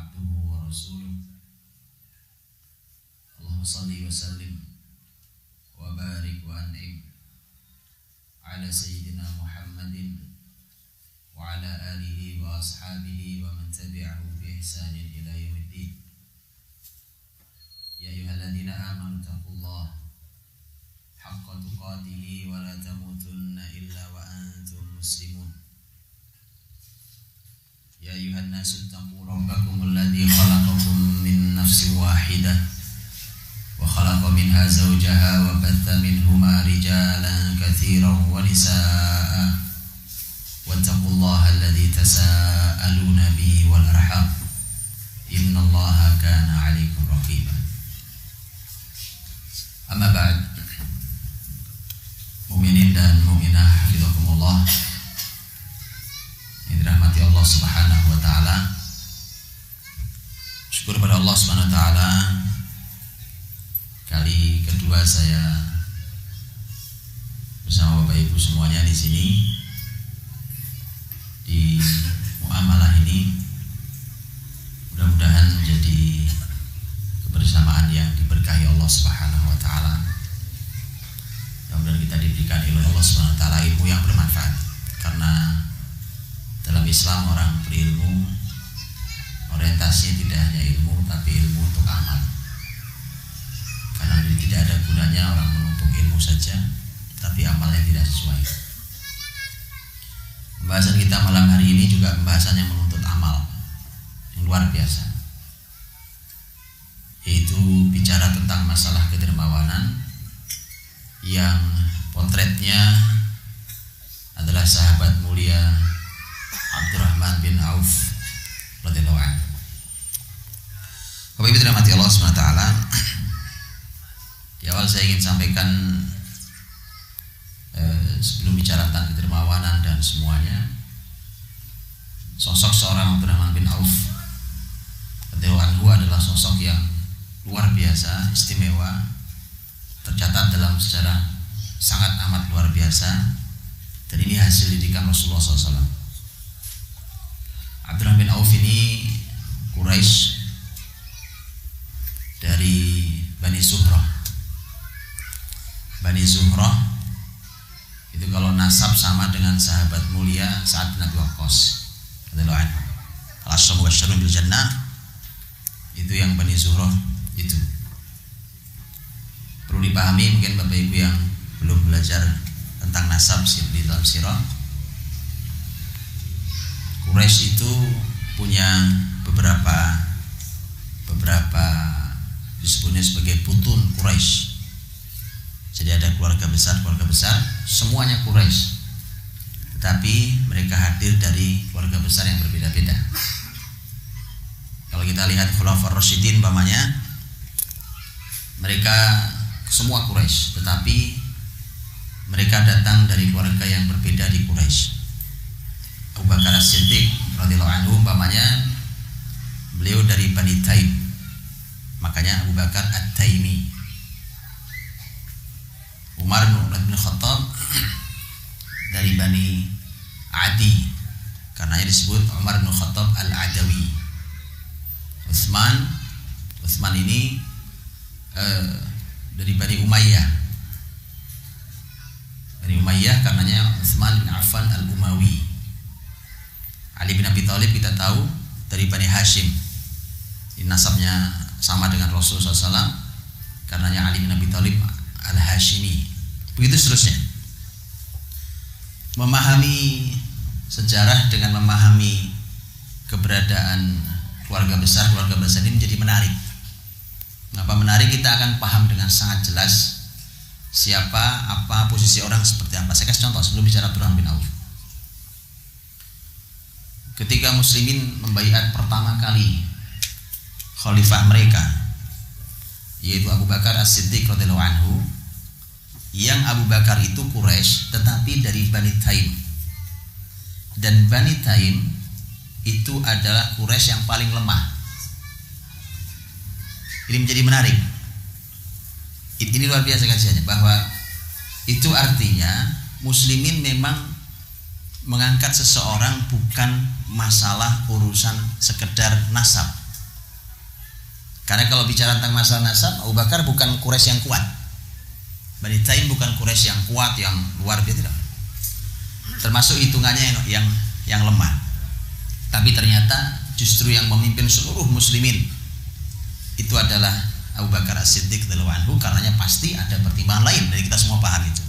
عبده ورسوله اللهم صل وسلم وبارك وأنعم على سيدنا محمد وعلى آله وأصحابه ومن تبعه بإحسان إلى يوم الدين. يا أيها الذين آمنوا اتقوا الله حق تقاته ولا تموتن إلا وأنتم مسلمون. يا أيها الناس اتقوا ربكم الذي خلقكم من نفس واحدة وخلق منها زوجها وبث منهما رجالا كثيرا ونساء واتقوا الله الذي تساءلون به والأرحام إن الله كان عليكم رقيبا. أما بعد, mukminin dan mukminah hafizakumullah yang dirahmati Allah Subhanahu wa taala. Syukur pada Allah Subhanahu wa taala, kali kedua saya bersama Bapak Ibu semuanya di sini di muamalah ini. Mudah-mudahan menjadi kebersamaan yang diberkahi Allah Subhanahu wa taala. Mudah-mudahan kita diberikan ilmu Allah Subhanahu wa taala, ilmu yang bermanfaat. Karena dalam Islam orang berilmu orientasinya tidak hanya ilmu, tapi ilmu untuk amal. Karena tidak ada gunanya orang menuntut ilmu saja tapi amalnya tidak sesuai. Pembahasan kita malam hari ini juga pembahasan yang menuntut amal yang luar biasa, yaitu bicara tentang masalah kedermawanan yang potretnya adalah sahabat mulia Abdurrahman bin Auf radhiyallahu anhu. Bapak Ibu dirahmati Allah Subhanahu wa taala, di awal saya ingin sampaikan sebelum bicara tentang kedermawanan dan semuanya, sosok seorang Abdurrahman bin Auf radhiyallahu anhu adalah sosok yang luar biasa, istimewa, tercatat dalam sejarah sangat amat luar biasa, dan ini hasil didikan Rasulullah SAW. Abdurrahman bin Auf ini Quraisy dari Bani Zuhrah. Bani Zuhrah itu kalau nasab sama dengan sahabat mulia Sa'ad bin Abi Waqqas radhiyallahu anhu. Al-Asyra mubasysyirun bil jannah itu yang Bani Zuhrah itu. Perlu dipahami mungkin Bapak Ibu yang belum belajar tentang nasab di dalam sirah. Quraisy itu punya beberapa disebutnya sebagai butun Quraisy. Jadi ada keluarga besar, semuanya Quraisy, tetapi mereka hadir dari keluarga besar yang berbeda-beda. Kalau kita lihat Khulafaur Rasyidin umpamanya, mereka semua Quraisy, tetapi mereka datang dari keluarga yang berbeda di Quraisy. Abu Bakar As-Siddiq radhiyallahu anhu umpamanya, beliau dari Bani Taim, makanya Abu Bakar At-Taimi. Umar bin Khattab dari Bani Adi, karenanya disebut Umar bin Khattab Al-Adawi. Utsman ini dari Bani Umayyah. Bani Umayyah karenanya Utsman bin Affan Al-Umawi. Ali bin Abi Thalib kita tahu dari Bani Hashim. Ini nasabnya sama dengan Rasulullah SAW, karenanya Ali bin Abi Thalib Al-Hashimi. Begitu seterusnya. Memahami sejarah dengan memahami keberadaan keluarga besar ini menjadi menarik. Mengapa menarik? Kita akan paham dengan sangat jelas siapa, apa, posisi orang seperti apa. Saya kasih contoh sebelum bicara Abdurrahman bin Auf. Ketika muslimin membaiat pertama kali khalifah mereka, yaitu Abu Bakar As-Siddiq radhiyallahu anhu, yang Abu Bakar itu Quraisy tetapi dari Bani Taim, dan Bani Taim itu adalah Quraisy yang paling lemah. Ini menjadi menarik. Ini luar biasa kajiannya, bahwa itu artinya muslimin memang mengangkat seseorang bukan masalah urusan sekedar nasab, Karena kalau bicara tentang masalah nasab, Abu Bakar bukan Quraisy yang kuat. Bani Taim bukan Quraisy yang kuat, yang luar biasa, tidak. Termasuk hitungannya yang lemah. Tapi ternyata justru yang memimpin seluruh muslimin itu adalah Abu Bakar As-Siddiq radhiyallahu anhu, karenanya pasti ada pertimbangan lain, dan kita semua paham itu.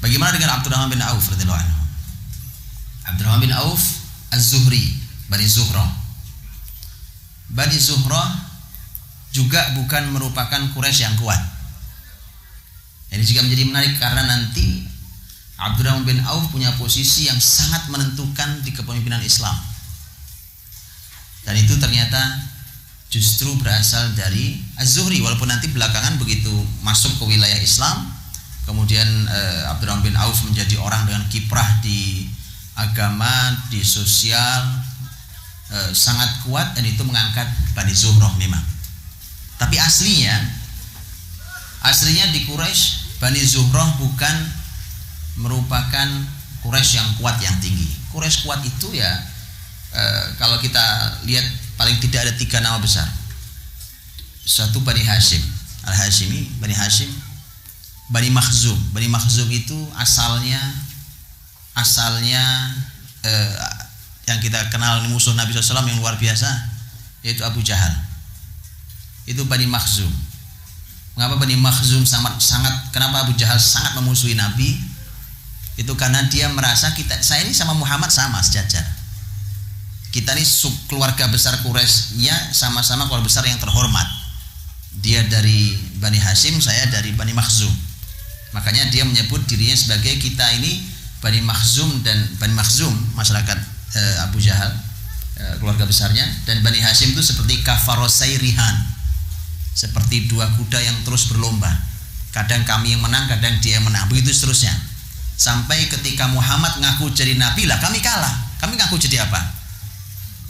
Bagaimana dengan Abdurrahman bin Auf radhiyallahu anhu? Abdurrahman bin Auf Az-Zuhri, Bani Zuhrah. Bani Zuhrah juga bukan merupakan Quraisy yang kuat. Ini juga menjadi menarik karena nanti Abdurrahman bin Auf punya posisi yang sangat menentukan di kepemimpinan Islam. Dan itu ternyata justru berasal dari Az-Zuhri, walaupun nanti belakangan begitu masuk ke wilayah Islam, kemudian Abdurrahman bin Auf menjadi orang dengan kiprah di agama, di sosial, sangat kuat, dan itu mengangkat Bani Zuhrah memang. Tapi aslinya di Quraisy, Bani Zuhrah bukan merupakan Quraisy yang kuat, yang tinggi. Quraisy kuat itu ya kalau kita lihat paling tidak ada 3 nama besar. Satu Bani Hashim, Al-Hashimi, Bani Hashim, Bani Makhzum. Bani Makhzum itu asalnya yang kita kenal musuh Nabi SAW yang luar biasa, yaitu Abu Jahal. Itu Bani Makhzum. Mengapa Bani Makhzum kenapa Abu Jahal sangat memusuhi Nabi? Itu karena dia merasa saya ini sama Muhammad sama sejajar. Kita ini keluarga besar Quraisy-nya sama-sama keluarga besar yang terhormat. Dia dari Bani Hashim, saya dari Bani Makhzum. Makanya dia menyebut dirinya sebagai kita ini Bani Makhzum, dan Bani Makhzum masyarakat Abu Jahal, keluarga besarnya, dan Bani Hashim itu seperti kafarosai rihan, seperti 2 kuda yang terus berlomba. Kadang kami yang menang, kadang dia yang menang, begitu seterusnya. Sampai ketika Muhammad ngaku jadi nabi, lah kami kalah. Kami ngaku jadi apa?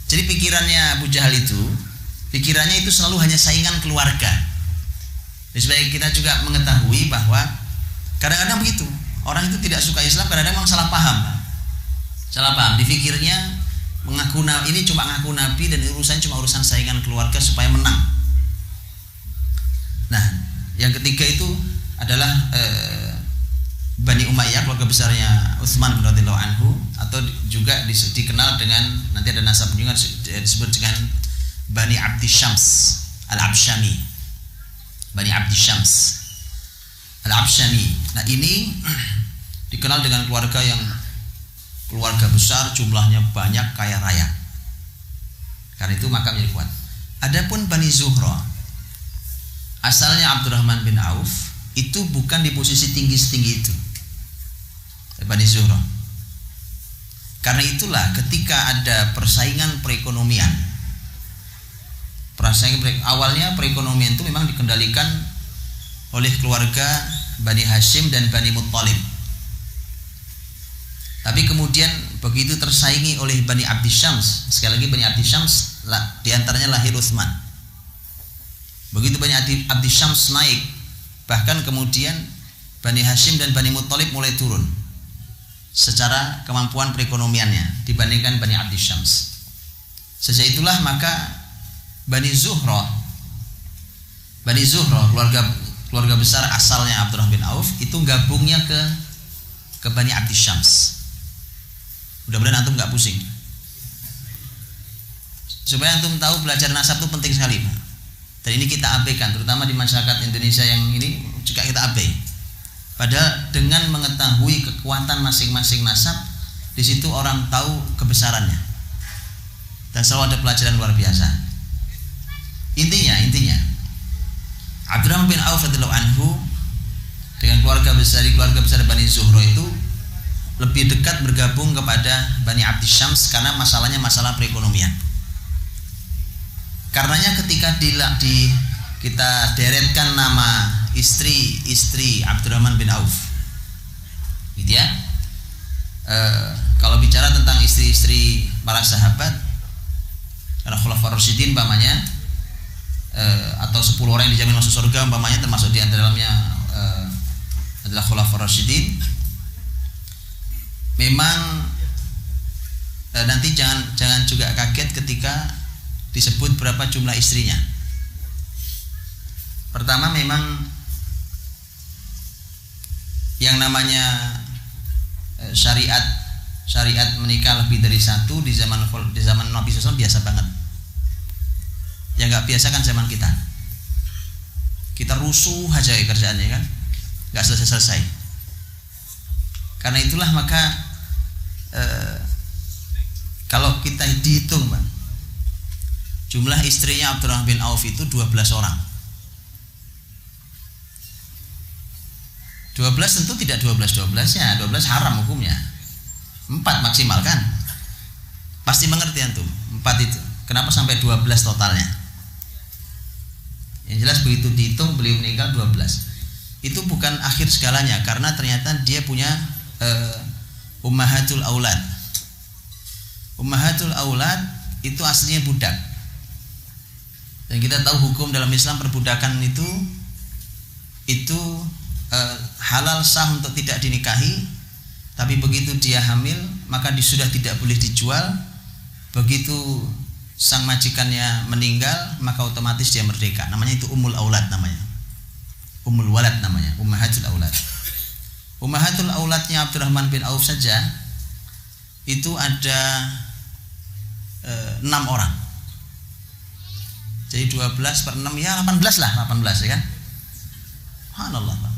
Jadi pikirannya Abu Jahal pikirannya itu selalu hanya saingan keluarga. Jadi sebagai kita juga mengetahui bahwa kadang-kadang begitu, orang itu tidak suka Islam, kadang-kadang memang salah paham. Dipikirnya ini cuma ngaku nabi, dan urusannya cuma urusan saingan keluarga supaya menang. Nah, yang ketiga itu adalah Bani Umayyah, keluarga besarnya Utsman radhiyallahu anhu, atau juga dikenal dengan, nanti ada nasab juga disebut dengan Bani Abdi Syams Al-Absyami. Bani Abdi Syams Al-Absyami. Nah, ini dikenal dengan keluarga besar, jumlahnya banyak, kaya raya. Karena itu maka menjadi kuat. Adapun Bani Zuhrah, asalnya Abdurrahman bin Auf itu bukan di posisi tinggi-tinggi itu, Bani Zuhrah. Karena itulah ketika ada persaingan perekonomian, awalnya perekonomian itu memang dikendalikan oleh keluarga Bani Hashim dan Bani Muttalib. Tapi kemudian begitu tersaingi oleh Bani Abdi Syams, sekali lagi Bani Abdi Syams diantaranya lahir Utsman. Begitu Bani Abdi Syams naik, bahkan kemudian Bani Hashim dan Bani Muttalib mulai turun secara kemampuan perekonomiannya dibandingkan Bani Abdi Syams. Sejak itulah maka Bani Zuhrah, keluarga besar asalnya Abdurrahman bin Auf itu gabungnya ke Bani Abdi Syams. Mudah-mudahan antum nggak pusing. Supaya antum tahu belajar nasab itu penting sekali, Pak. Dan ini kita abaikan, terutama di masyarakat Indonesia yang ini juga kita abai. Padahal dengan mengetahui kekuatan masing-masing nasab, di situ orang tahu kebesarannya. Dan selalu ada pelajaran luar biasa. Intinya Abdurrahman bin Auf radhiyallahu anhu dengan keluarga besar Bani Zuhrah itu lebih dekat bergabung kepada Bani Abdi Syams karena masalahnya masalah perekonomian. Karenanya ketika kita deretkan nama istri Abdurrahman bin Auf, gitu ya. Kalau bicara tentang istri-istri para sahabat, karena Khulafaur Rasyidin umpamanya, atau 10 orang yang dijamin masuk surga umpamanya, termasuk di dalamnya adalah Khulafaur Rasyidin. Memang nanti jangan juga kaget ketika disebut berapa jumlah istrinya. Pertama, memang yang namanya syariat menikah lebih dari satu di zaman Nabi SAW biasa banget. Yang nggak biasa kan zaman kita rusuh aja ya kerjaannya kan, nggak selesai. Karena itulah maka kalau kita dihitung, Bang, jumlah istrinya Abdurrahman bin Auf itu 12 orang. 12 tentu tidak 12-12-nya, 12 haram hukumnya. 4 maksimal kan? Pasti mengerti antum, 4 itu. Kenapa sampai 12 totalnya? Yang jelas begitu dihitung beliau meninggal 12. Itu bukan akhir segalanya, karena ternyata dia punya ummahatul aulad. Ummahatul aulad itu aslinya budak. Dan kita tahu hukum dalam Islam perbudakan itu halal sah untuk tidak dinikahi, tapi begitu dia hamil maka sudah tidak boleh dijual. Begitu sang majikannya meninggal maka otomatis dia merdeka. Namanya itu ummul aulad namanya. Ummul walad namanya, ummahatul aulad. Ummahatul auladnya Abdurrahman bin Auf saja itu ada 6 orang. Jadi 12 per 6 ya 18 lah, 18 ya kan. Subhanallah, Pak.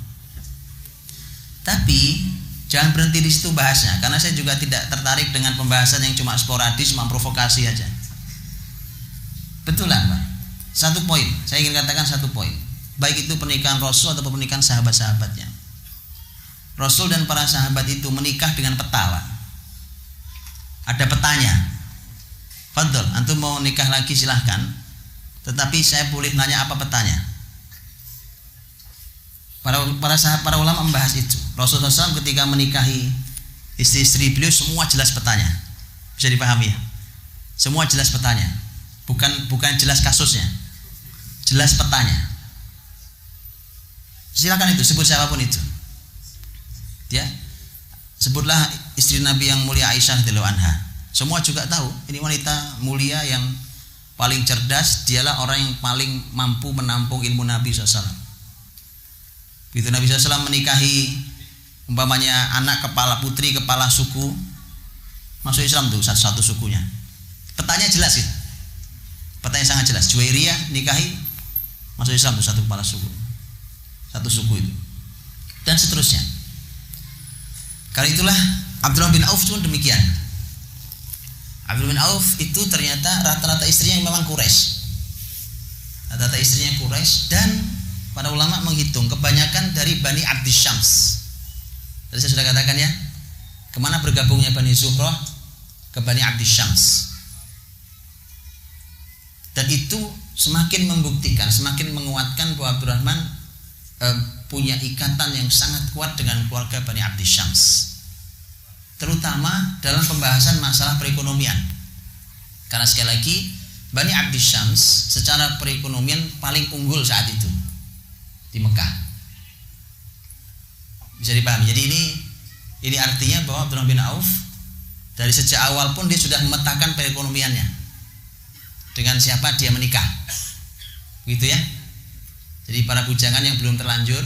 Tapi jangan berhenti di situ bahasnya, karena saya juga tidak tertarik dengan pembahasan yang cuma sporadis, cuma provokasi aja. Betul lah, Pak. Satu poin, saya ingin katakan satu poin. Baik itu pernikahan Rasul atau pernikahan sahabat-sahabatnya. Rasul dan para sahabat itu menikah dengan peta, Pak. Ada petanya. Fadl, antum mau nikah lagi silahkan. Tetapi saya boleh nanya apa petanya? Para ulama membahas itu. Rasulullah SAW ketika menikahi istri-istri beliau semua jelas petanya. Bisa dipahami ya? Semua jelas petanya. Bukan jelas kasusnya. Jelas petanya. Silakan itu, sebut siapapun itu. Ya. Sebutlah istri Nabi yang mulia Aisyah radhiyallahu anha. Semua juga tahu ini wanita mulia yang paling cerdas, dialah orang yang paling mampu menampung ilmu Nabi SAW. Begitu Nabi SAW menikahi umpamanya anak kepala putri kepala suku, masuk Islam tuh satu sukunya. Petanya jelas itu. Petanya sangat jelas. Juwairiyah nikahi masuk Islam tuh satu kepala suku. Satu suku itu. Dan seterusnya. Karena itulah Abdurrahman bin Auf pun demikian. Abdurrahman bin Auf itu ternyata rata-rata istrinya memang Quraisy. Rata-rata istrinya Quraisy, dan para ulama menghitung kebanyakan dari Bani Abdi Syams. Tadi saya sudah katakan ya, kemana bergabungnya Bani Zuhrah? Ke Bani Abdi Syams. Dan itu semakin membuktikan, semakin menguatkan bahwa Abdurrahman punya ikatan yang sangat kuat dengan keluarga Bani Abdi Syams, terutama dalam pembahasan masalah perekonomian. Karena sekali lagi Bani Abdi Syams secara perekonomian paling unggul saat itu di Mekah. Bisa dipahami. Jadi ini artinya bahwa Abdurrahman bin Auf dari sejak awal pun dia sudah memetakan perekonomiannya. Dengan siapa dia menikah. Begitu ya. Jadi para bujangan yang belum terlanjur,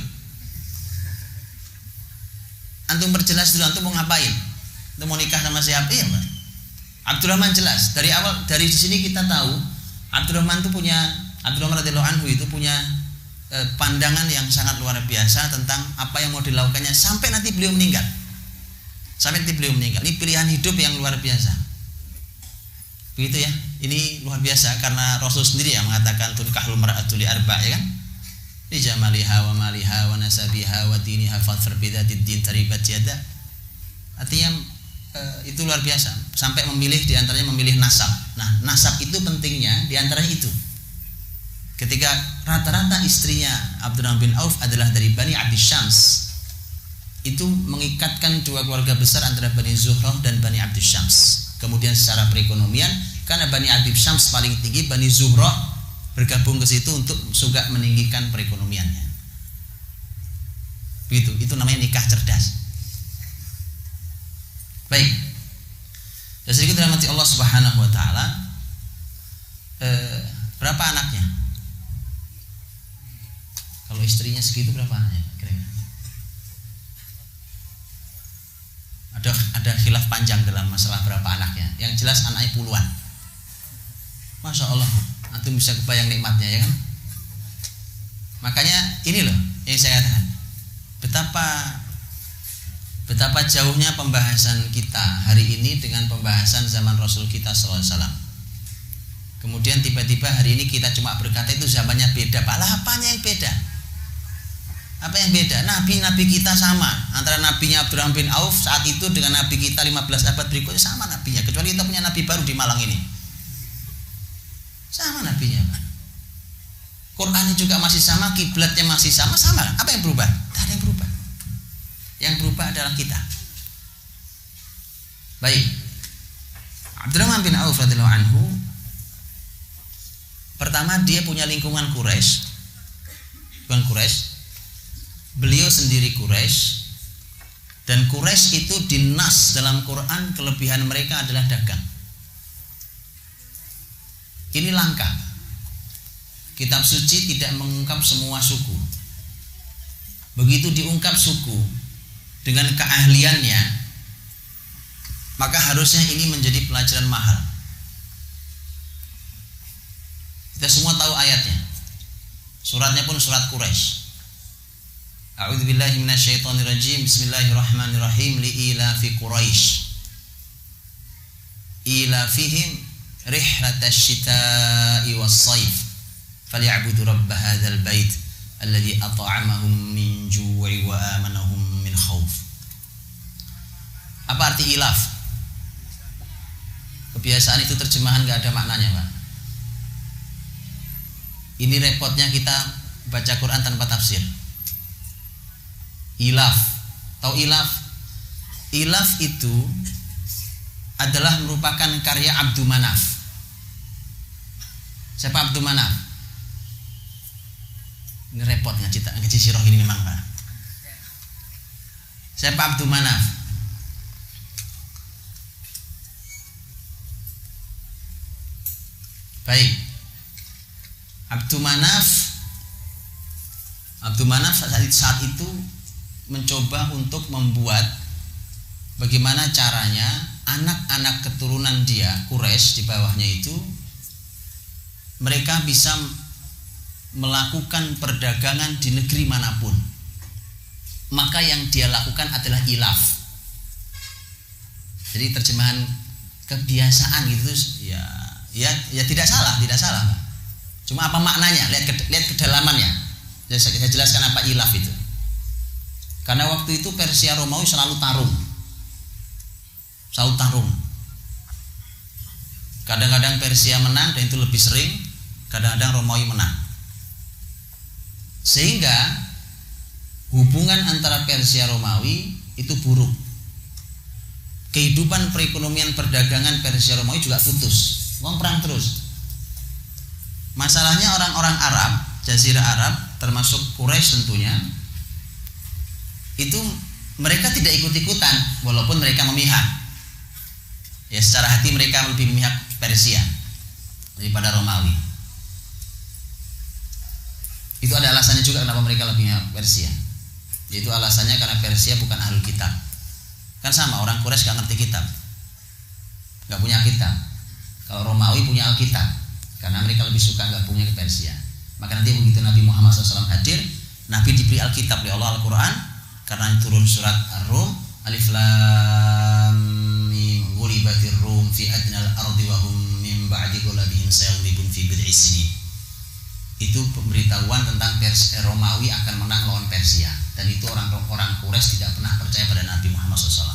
antum perjelas dulu, antum mau ngapain? Antum mau nikah sama siapa? Iya, Pak. Abdurrahman jelas. Dari awal, dari sini kita tahu Abdurrahman radhiyallahu anhu itu punya pandangan yang sangat luar biasa tentang apa yang mau dilakukannya sampai nanti beliau meninggal. Ini pilihan hidup yang luar biasa. Begitu ya. Ini luar biasa karena Rasul sendiri yang mengatakan tunkahul mar'atu li arba', ya kan? Li jamaliha wa maliha wa nasabiha wa diniha fadfar bidzatid din taribat yada. Artinya itu luar biasa. Sampai memilih, diantaranya memilih nasab. Nah, nasab itu pentingnya, diantaranya itu. Ketika rata-rata istrinya Abdurrahman bin Auf adalah dari Bani Abdi Syams, itu mengikatkan dua keluarga besar antara Bani Zuhrah dan Bani Abdi Syams. Kemudian secara perekonomian, karena Bani Abdi Syams paling tinggi, Bani Zuhrah bergabung ke situ untuk juga meninggikan perekonomiannya. Begitu, itu namanya nikah cerdas. Baik. Dan sedikit rahmati Allah Subhanahu wa taala. berapa anaknya? Kalau istrinya segitu berapa anaknya? Kira-kira? Ada khilaf panjang dalam masalah berapa anaknya. Yang jelas anaknya puluhan. Masya Allah, antum bisa kebayang nikmatnya ya kan? Makanya ini loh yang saya katakan, betapa jauhnya pembahasan kita hari ini dengan pembahasan zaman Rasul kita SAW. Kemudian tiba-tiba hari ini kita cuma berkata itu zamannya beda. Pak, lah apanya yang beda? Apa yang beda? Nabi-nabi kita sama. Antara nabinya Abdurrahman bin Auf saat itu dengan nabi kita 15 abad berikutnya sama nabinya. Kecuali kita punya nabi baru di Malang ini. Sama nabinya, Pak. Qurannya juga masih sama, kiblatnya masih sama. Apa yang berubah? Tidak ada yang berubah. Yang berubah adalah kita. Baik. Abdurrahman bin Auf radhiyallahu anhu, pertama dia punya lingkungan Quraisy. Bukan Quraisy. Beliau sendiri Quraisy, dan Quraisy itu dinas dalam Quran kelebihan mereka adalah dagang. Ini langka. Kitab suci tidak mengungkap semua suku. Begitu diungkap suku dengan keahliannya, maka harusnya ini menjadi pelajaran mahal. Kita semua tahu ayatnya. Suratnya pun surat Quraisy. A'udzubillahi minasyaitonirrajim. Bismillahirrahmanirrahim. Li'ilafi Quraisy ilafihim rihlatash shita'i was-sayf falyabudu rabb hadzal bait alladzi at'amahum min ju'i wa amanahum min khauf. Apa arti ilaf? Kebiasaan itu terjemahan enggak ada maknanya, Pak. Ini repotnya kita baca Quran tanpa tafsir. Ilaf. Tahu ilaf? Ilaf itu adalah merupakan karya Abdul Manaf. Siapa Abdul Manaf? Ini repot ngaji sirah ini memang, Pak. Siapa Abdul Manaf? Baik. Abdul Manaf saat itu mencoba untuk membuat bagaimana caranya anak-anak keturunan dia, Quraisy di bawahnya itu, mereka bisa melakukan perdagangan di negeri manapun. Maka yang dia lakukan adalah ilaf. Jadi terjemahan kebiasaan gitu ya tidak salah, Pak. Cuma apa maknanya? Lihat kedalamannya. Saya jelaskan apa ilaf itu. Karena waktu itu Persia Romawi selalu tarung. Kadang-kadang Persia menang, dan itu lebih sering. Kadang-kadang Romawi menang. Sehingga hubungan antara Persia Romawi itu buruk. Kehidupan perekonomian perdagangan Persia Romawi juga putus. Wong perang terus. Masalahnya orang-orang Arab, Jazirah Arab, termasuk Quraisy tentunya, itu mereka tidak ikut-ikutan walaupun mereka memihak. Ya, secara hati mereka lebih memihak Persia daripada Romawi. Itu ada alasannya juga kenapa mereka lebih memihak Persia. Yaitu alasannya karena Persia bukan ahlul kitab. Kan sama, orang Quraisy gak ngerti kitab, gak punya kitab. Kalau Romawi punya Alkitab, karena mereka lebih suka gabungnya ke Persia. Maka nanti begitu Nabi Muhammad SAW hadir, Nabi diberi Alkitab oleh Allah, Al-Quran, karena turun surat Ar-Rum, Alif Lam Mim, ghulibatir Rum fi adnal ardi wa hum min ba'di ghalabihim sayaghlibun fi bid'i sinin. Itu pemberitahuan tentang Romawi akan menang lawan Persia, dan itu orang-orang Quraisy tidak pernah percaya pada Nabi Muhammad SAW,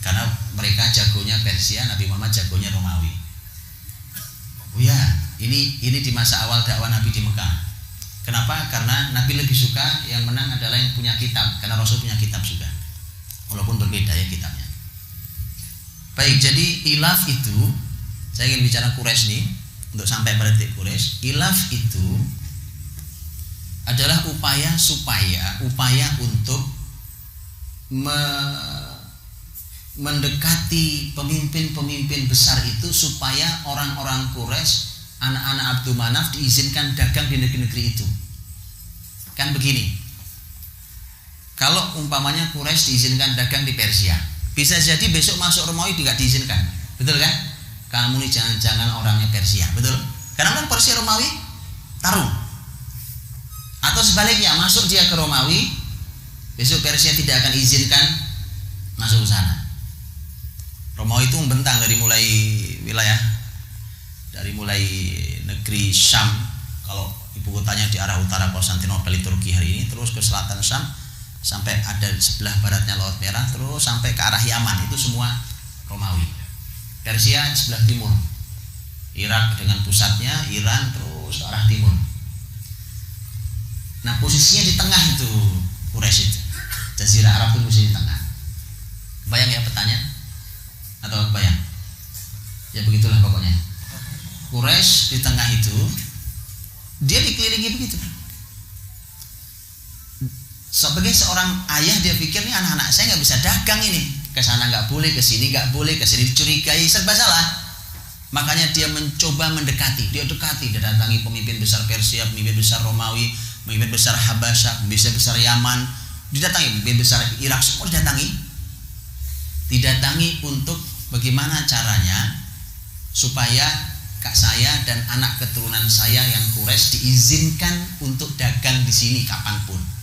karena mereka jagonya Persia, Nabi Muhammad jagonya Romawi. Oh ya, ini di masa awal dakwah Nabi di Mekah. Kenapa? Karena Nabi lebih suka yang menang adalah yang punya kitab, karena Rasul punya kitab juga, walaupun berbeda ya kitabnya. Baik, jadi ilaf itu, saya ingin bicara Quraisy nih, untuk sampai pada titik Quraisy. Ilaf itu adalah upaya untuk mendekati pemimpin-pemimpin besar itu, supaya orang-orang Quraisy anak-anak Abdul Manaf diizinkan dagang di negeri-negeri itu. Kan begini, kalau umpamanya Quraisy diizinkan dagang di Persia, bisa jadi besok masuk Romawi tidak diizinkan, betul kan? Kamu nih jangan-jangan orangnya Persia, betul? Karena kan Persia Romawi tarung. Atau sebaliknya, masuk dia ke Romawi, besok Persia tidak akan izinkan masuk ke sana. Romawi itu membentang dari mulai negeri Syam, kalau ibu kotanya di arah utara Konstantinopel Turki hari ini, terus ke selatan Syam sampai ada sebelah baratnya Laut Merah, terus sampai ke arah Yaman, itu semua Romawi. Persia sebelah timur, Irak dengan pusatnya Iran, terus ke arah timur. Nah, posisinya di tengah itu Quraisy itu. Jazirah Arab itu posisi di tengah. Bayang ya petanya? Atau bayang? Ya begitulah pokoknya. Quraisy di tengah itu, dia dikelilingi begitu. Sebagai seorang ayah, dia pikir nih anak-anak saya nggak bisa dagang ini, ke sana nggak boleh, ke sini nggak boleh, ke sini dicurigai, serba salah. Makanya dia mencoba mendekati, dia datangi pemimpin besar Persia, pemimpin besar Romawi, pemimpin besar Habasyah, pemimpin besar Yaman, didatangi, pemimpin besar Irak, semua didatangi untuk bagaimana caranya supaya kak saya dan anak keturunan saya yang Quraisy diizinkan untuk dagang di sini kapanpun.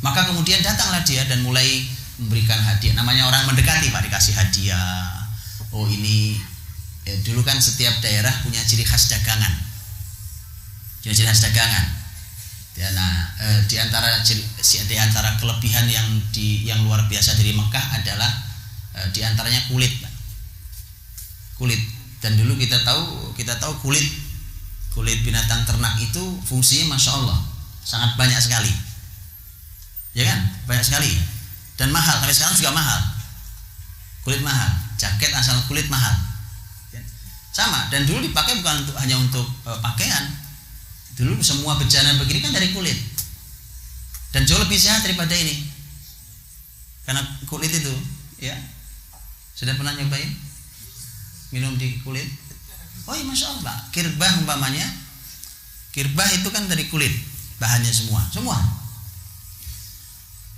Maka kemudian datanglah dia dan mulai memberikan hadiah. Namanya orang mendekati, Pak, dikasih hadiah. Oh ini dulu kan setiap daerah punya ciri khas dagangan. Ciri khas dagangan. Nah, di antara kelebihan yang luar biasa dari Mekah adalah di antaranya kulit. Kulit. Dan dulu kita tahu kulit binatang ternak itu fungsinya Masya Allah sangat banyak sekali. Ya kan? Banyak sekali. Dan mahal, sampai sekarang juga mahal. Kulit mahal, jaket asal kulit mahal. Sama, dan dulu dipakai bukan hanya untuk pakaian. Dulu semua bejana begini kan dari kulit. Dan jauh lebih sehat daripada ini. Karena kulit itu, ya. Sudah pernah nyobain minum di kulit? Oh iya, Masya Allah. Kirbah umpamanya, kirbah itu kan dari kulit, bahannya semua.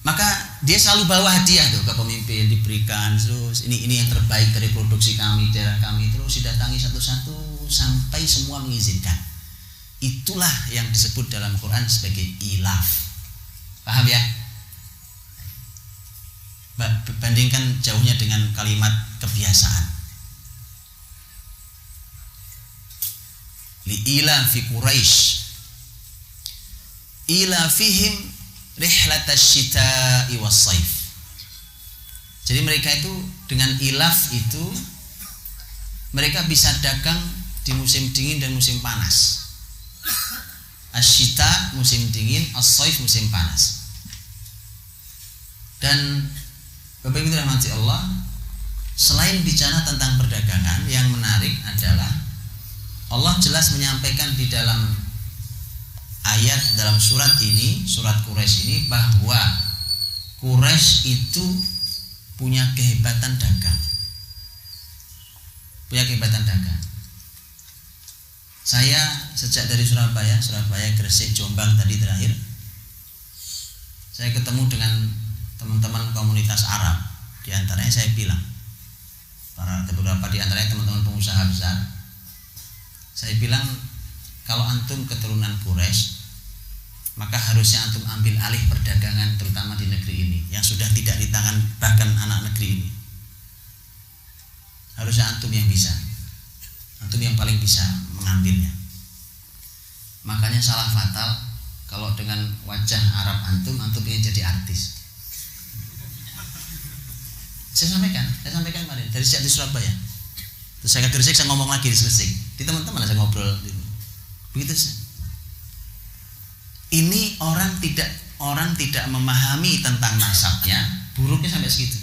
Maka dia selalu bawa hadiah tuh ke pemimpin, diberikan terus ini yang terbaik dari produksi kami, daerah kami, terus didatangi satu-satu sampai semua mengizinkan. Itulah yang disebut dalam Quran sebagai ilaf. Paham ya? Bandingkan jauhnya dengan kalimat kebiasaan. Li'ila fi Quraisy ila fihim rihlatash syita'i was-saif. Jadi mereka itu dengan ilaf itu mereka bisa dagang di musim dingin dan musim panas. Asyita musim dingin, as-saif musim panas. Dan Bapak Ibu dirahmati Allah, selain bicara tentang perdagangan, yang menarik adalah Allah jelas menyampaikan di dalam ayat dalam surat ini, surat Quraisy ini, bahwa Quraisy itu punya kehebatan dagang. Punya kehebatan dagang. Saya sejak dari Surabaya, Gresik, Jombang tadi terakhir, saya ketemu dengan teman-teman komunitas Arab. Di antaranya saya bilang, beberapa di antaranya teman-teman pengusaha besar, saya bilang, kalau antum keturunan Quraisy, maka harusnya antum ambil alih perdagangan terutama di negeri ini yang sudah tidak di tangan bahkan anak negeri ini. Harusnya antum yang bisa, antum yang paling bisa mengambilnya. Makanya salah fatal kalau dengan wajah Arab antum ingin jadi artis. Saya sampaikan kemarin dari sejak di Surabaya. Terus saya ke Gresik, saya ngomong lagi di Gresik. Di teman-teman saya ngobrol. Begitu sih. Ini orang tidak memahami tentang nasabnya, buruknya sampai segitu.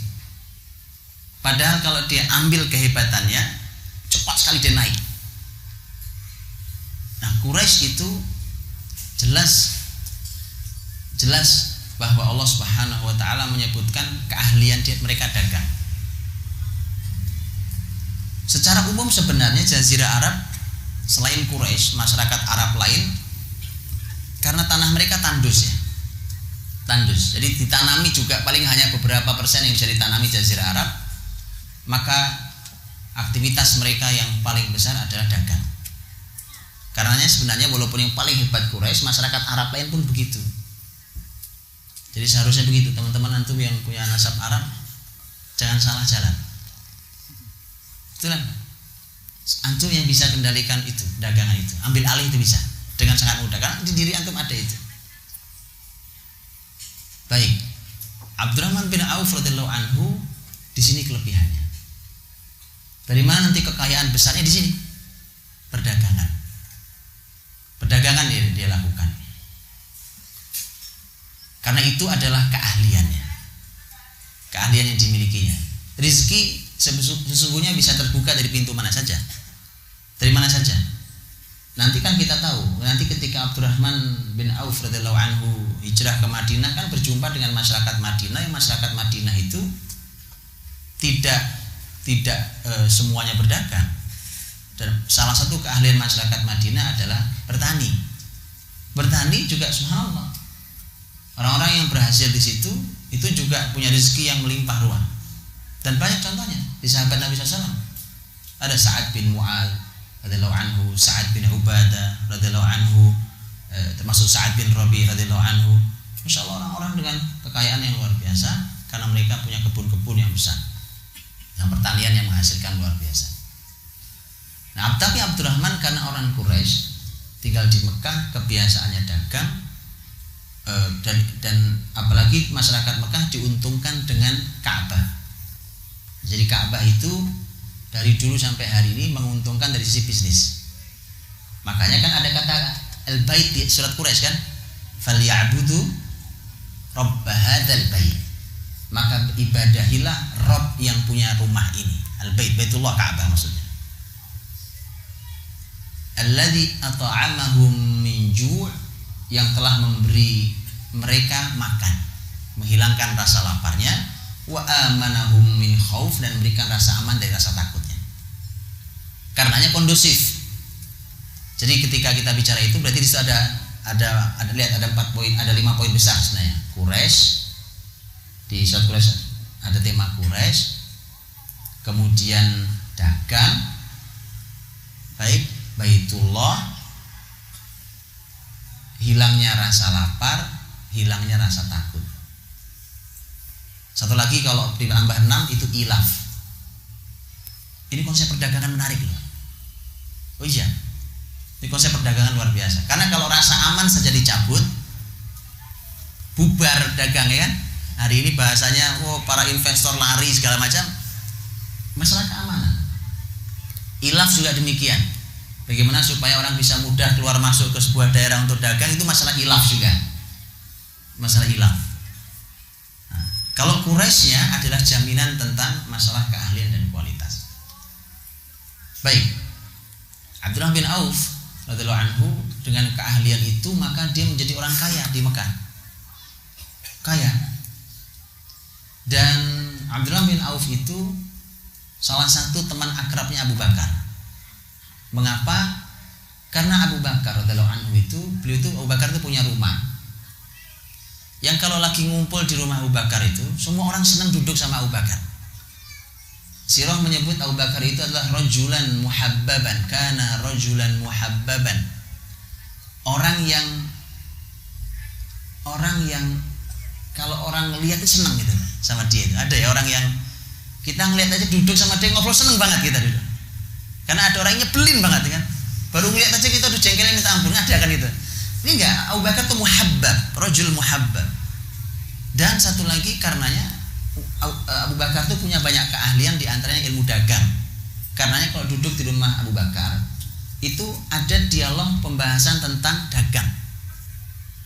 Padahal kalau dia ambil kehebatannya, cepat sekali dia naik. Nah, Quraisy itu jelas bahwa Allah Subhanahu wa taala menyebutkan keahlian mereka dagang. Secara umum sebenarnya Jazirah Arab selain Quraisy, masyarakat Arab lain, karena tanah mereka tandus ya, tandus. Jadi ditanami juga paling hanya beberapa persen yang bisa ditanami Jazirah Arab. Maka aktivitas mereka yang paling besar adalah dagang. Karenanya sebenarnya walaupun yang paling hebat Quraisy, masyarakat Arab lain pun begitu. Jadi seharusnya begitu, teman-teman antum yang punya nasab Arab, jangan salah jalan. Itulah antum yang bisa kendalikan itu, dagangan itu, ambil alih itu bisa dengan sangat mudah karena di diri antum ada itu. Baik, Abdurrahman bin Auf radhiyallahu anhu di sini kelebihannya. Dari mana nanti kekayaan besarnya? Di sini, perdagangan. Perdagangan dia lakukan. Karena itu adalah keahliannya, keahlian yang dimilikinya. Rizki sesungguhnya bisa terbuka dari pintu mana saja, dari mana saja. Nanti kan kita tahu, nanti ketika Abdurrahman bin Auf radhiyallahu anhu hijrah ke Madinah kan berjumpa dengan masyarakat Madinah. Yang masyarakat Madinah itu tidak semuanya berdagang. Dan salah satu keahlian masyarakat Madinah adalah bertani. Bertani juga subhanallah. Orang-orang yang berhasil di situ itu juga punya rezeki yang melimpah ruah. Dan banyak contohnya di sahabat Nabi SAW. Ada Sa'ad bin Mu'adz radhiyallahu anhu, Sa'ad bin Ubadah radhiyallahu anhu, termasuk Sa'ad bin Rabi radhiyallahu anhu. Masya Allah, orang-orang dengan kekayaan yang luar biasa karena mereka punya kebun-kebun yang besar, yang pertanian yang menghasilkan luar biasa. Nah, tapi Abdurrahman karena orang Quraisy, tinggal di Mekah, kebiasaannya dagang, dan apalagi masyarakat Mekah diuntungkan dengan Ka'bah. Jadi Ka'bah itu dari dulu sampai hari ini menguntungkan dari sisi bisnis. Makanya kan ada kata al-bait di surat Quraisy kan, falyabudu rabb hadzal bait. Maka ibadahilah Rabb yang punya rumah ini. Al-bait, Baitullah, Ka'bah maksudnya. Alladzi at'amahum min ju', yang telah memberi mereka makan, menghilangkan rasa laparnya, wa amanahum min khauf, dan memberikan rasa aman dari rasa takutnya. Karenanya kondusif. Jadi ketika kita bicara itu berarti di situ lihat ada 4 poin, ada 5 poin besar sebenarnya. Quraisy, di surat Quraisy ada tema Quraisy, kemudian dagang, baik, Baitullah, hilangnya rasa lapar, hilangnya rasa takut. Satu lagi kalau ditambah 6 itu ilaf. Ini konsep perdagangan menarik loh. Oh iya, ini konsep perdagangan luar biasa. Karena kalau rasa aman saja dicabut, bubar dagang ya kan. Hari ini bahasanya, para investor lari segala macam. Masalah keamanan. Ilaf juga demikian. Bagaimana supaya orang bisa mudah keluar masuk ke sebuah daerah untuk dagang, itu masalah ilaf juga. Masalah ilaf. Nah, kalau Quraisynya adalah jaminan tentang masalah keahlian dan kualitas. Baik, Abdurrahman bin Auf radhiyallahu anhu dengan keahlian itu maka dia menjadi orang kaya di Mekah. Kaya. Dan Abdurrahman bin Auf itu salah satu teman akrabnya Abu Bakar. Mengapa? Karena Abu Bakar radhiyallahu anhu Abu Bakar itu punya rumah yang kalau lagi ngumpul di rumah Abu Bakar itu semua orang senang duduk sama Abu Bakar. Sirah menyebut Abu Bakar itu adalah rajulan muhabbaban, kana rajulan muhabbaban. Orang yang kalau orang lihat itu senang gitu sama dia. Ada ya orang yang kita ngelihat aja duduk sama dia ngobrol seneng banget kita duduk. Karena ada orang yang nyebelin banget kan. Baru ngeliat aja kita udah jengkelin minta ampun, ada kan itu. Ini enggak, Abu Bakar itu muhabbab, rajul muhabbab. Dan satu lagi karenanya Abu Bakar itu punya banyak keahlian, di antaranya ilmu dagang. Karenanya kalau duduk di rumah Abu Bakar itu ada dialog pembahasan tentang dagang.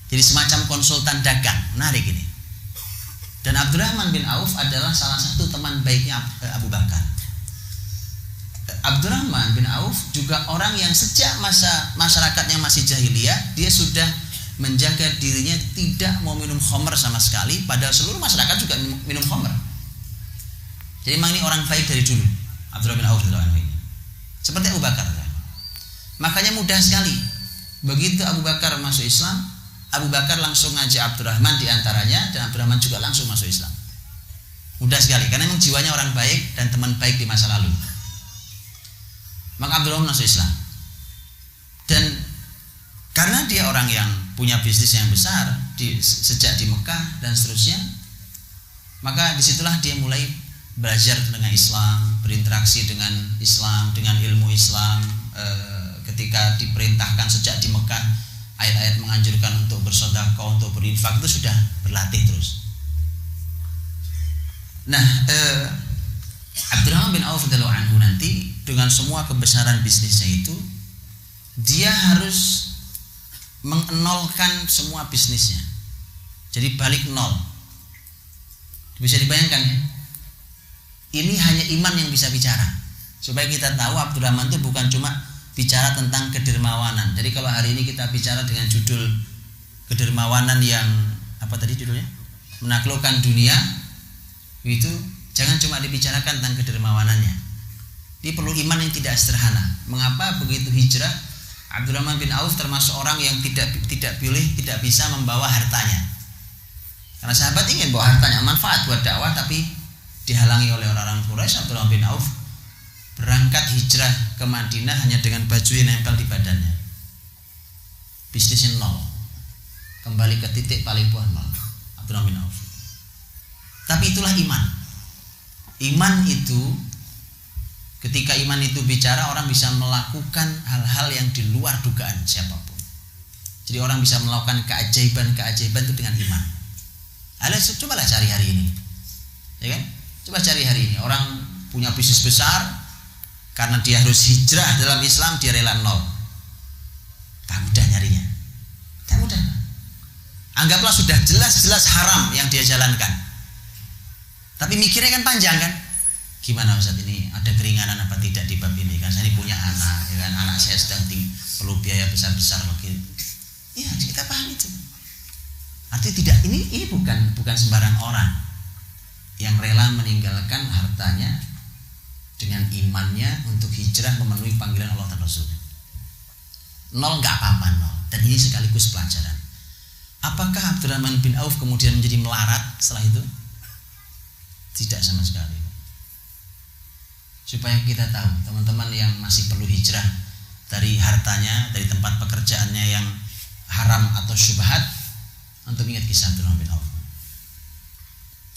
Jadi semacam konsultan dagang, menarik ini. Dan Abdurrahman bin Auf adalah salah satu teman baiknya Abu Bakar. Abdurrahman bin Auf juga orang yang sejak masa masyarakatnya masih jahiliyah, dia sudah menjaga dirinya tidak mau minum khamr sama sekali, padahal seluruh masyarakat juga minum khamr. Jadi memang ini orang baik dari dulu, Abdurrahman bin Auf radhiyallahu anhu. seperti Abu Bakar. Makanya mudah sekali. Begitu Abu Bakar masuk Islam, Abu Bakar langsung ngajak Abdurrahman diantaranya, dan Abdurrahman juga langsung masuk Islam. Mudah sekali, karena memang jiwanya orang baik dan teman baik di masa lalu. Maka Abdurrahman masuk Islam. Dan karena dia orang yang punya bisnis yang besar sejak di Mekah dan seterusnya, maka disitulah dia mulai belajar tentang Islam, berinteraksi dengan Islam, dengan ilmu Islam. Ketika diperintahkan sejak di Mekah, ayat-ayat menganjurkan untuk bersedekah, untuk berinfak, itu sudah berlatih terus. Nah, Abdurrahman bin Auf radhiyallahu anhu nanti dengan semua kebesaran bisnisnya itu, dia harus mengenolkan semua bisnisnya. Jadi balik nol. Bisa dibayangkan ya? Ini hanya iman yang bisa bicara. Supaya kita tahu Abdurrahman itu bukan cuma bicara tentang kedermawanan. Jadi kalau hari ini kita bicara dengan judul kedermawanan yang apa tadi judulnya? Menaklukkan dunia, itu jangan cuma dibicarakan tentang kedermawanannya. Dia perlu iman yang tidak sederhana. Mengapa begitu hijrah? Abdurrahman bin Auf termasuk orang yang tidak bisa membawa hartanya. Karena sahabat ingin bawa hartanya, manfaat buat dakwah, tapi dihalangi oleh orang-orang Quraisy. Abdurrahman bin Auf berangkat hijrah ke Madinah hanya dengan baju yang nempel di badannya. Bisnisnya nol. Kembali ke titik paling bawah nol. Abdurrahman bin Auf. Tapi itulah iman. Iman itu, ketika iman itu bicara, orang bisa melakukan hal-hal yang di luar dugaan siapapun. Jadi orang bisa melakukan keajaiban-keajaiban itu dengan iman. Cobalah cari hari ini, ya kan? Coba cari hari ini. Orang punya bisnis besar, karena dia harus hijrah dalam Islam, dia rela nol. Tak mudah nyarinya. Tak mudah. Anggaplah sudah jelas-jelas haram yang dia jalankan, tapi mikirnya kan panjang kan? Gimana Ustaz, ini ada keringanan apa tidak di bab ini? Kan saya ini punya anak, ya kan? Anak saya sedang perlu biaya besar-besar lagi. Ya, kita paham itu. Artinya tidak, ini bukan sembarang orang yang rela meninggalkan hartanya dengan imannya untuk hijrah memenuhi panggilan Allah dan Rasul. Nol nggak apa-apa, nol. Dan ini sekaligus pelajaran. Apakah Abdurrahman bin Auf kemudian menjadi melarat setelah itu? Tidak sama sekali. Supaya kita tahu, teman-teman yang masih perlu hijrah dari hartanya, dari tempat pekerjaannya yang haram atau syubhat, untuk ingat kisah Abdurrahman bin Auf.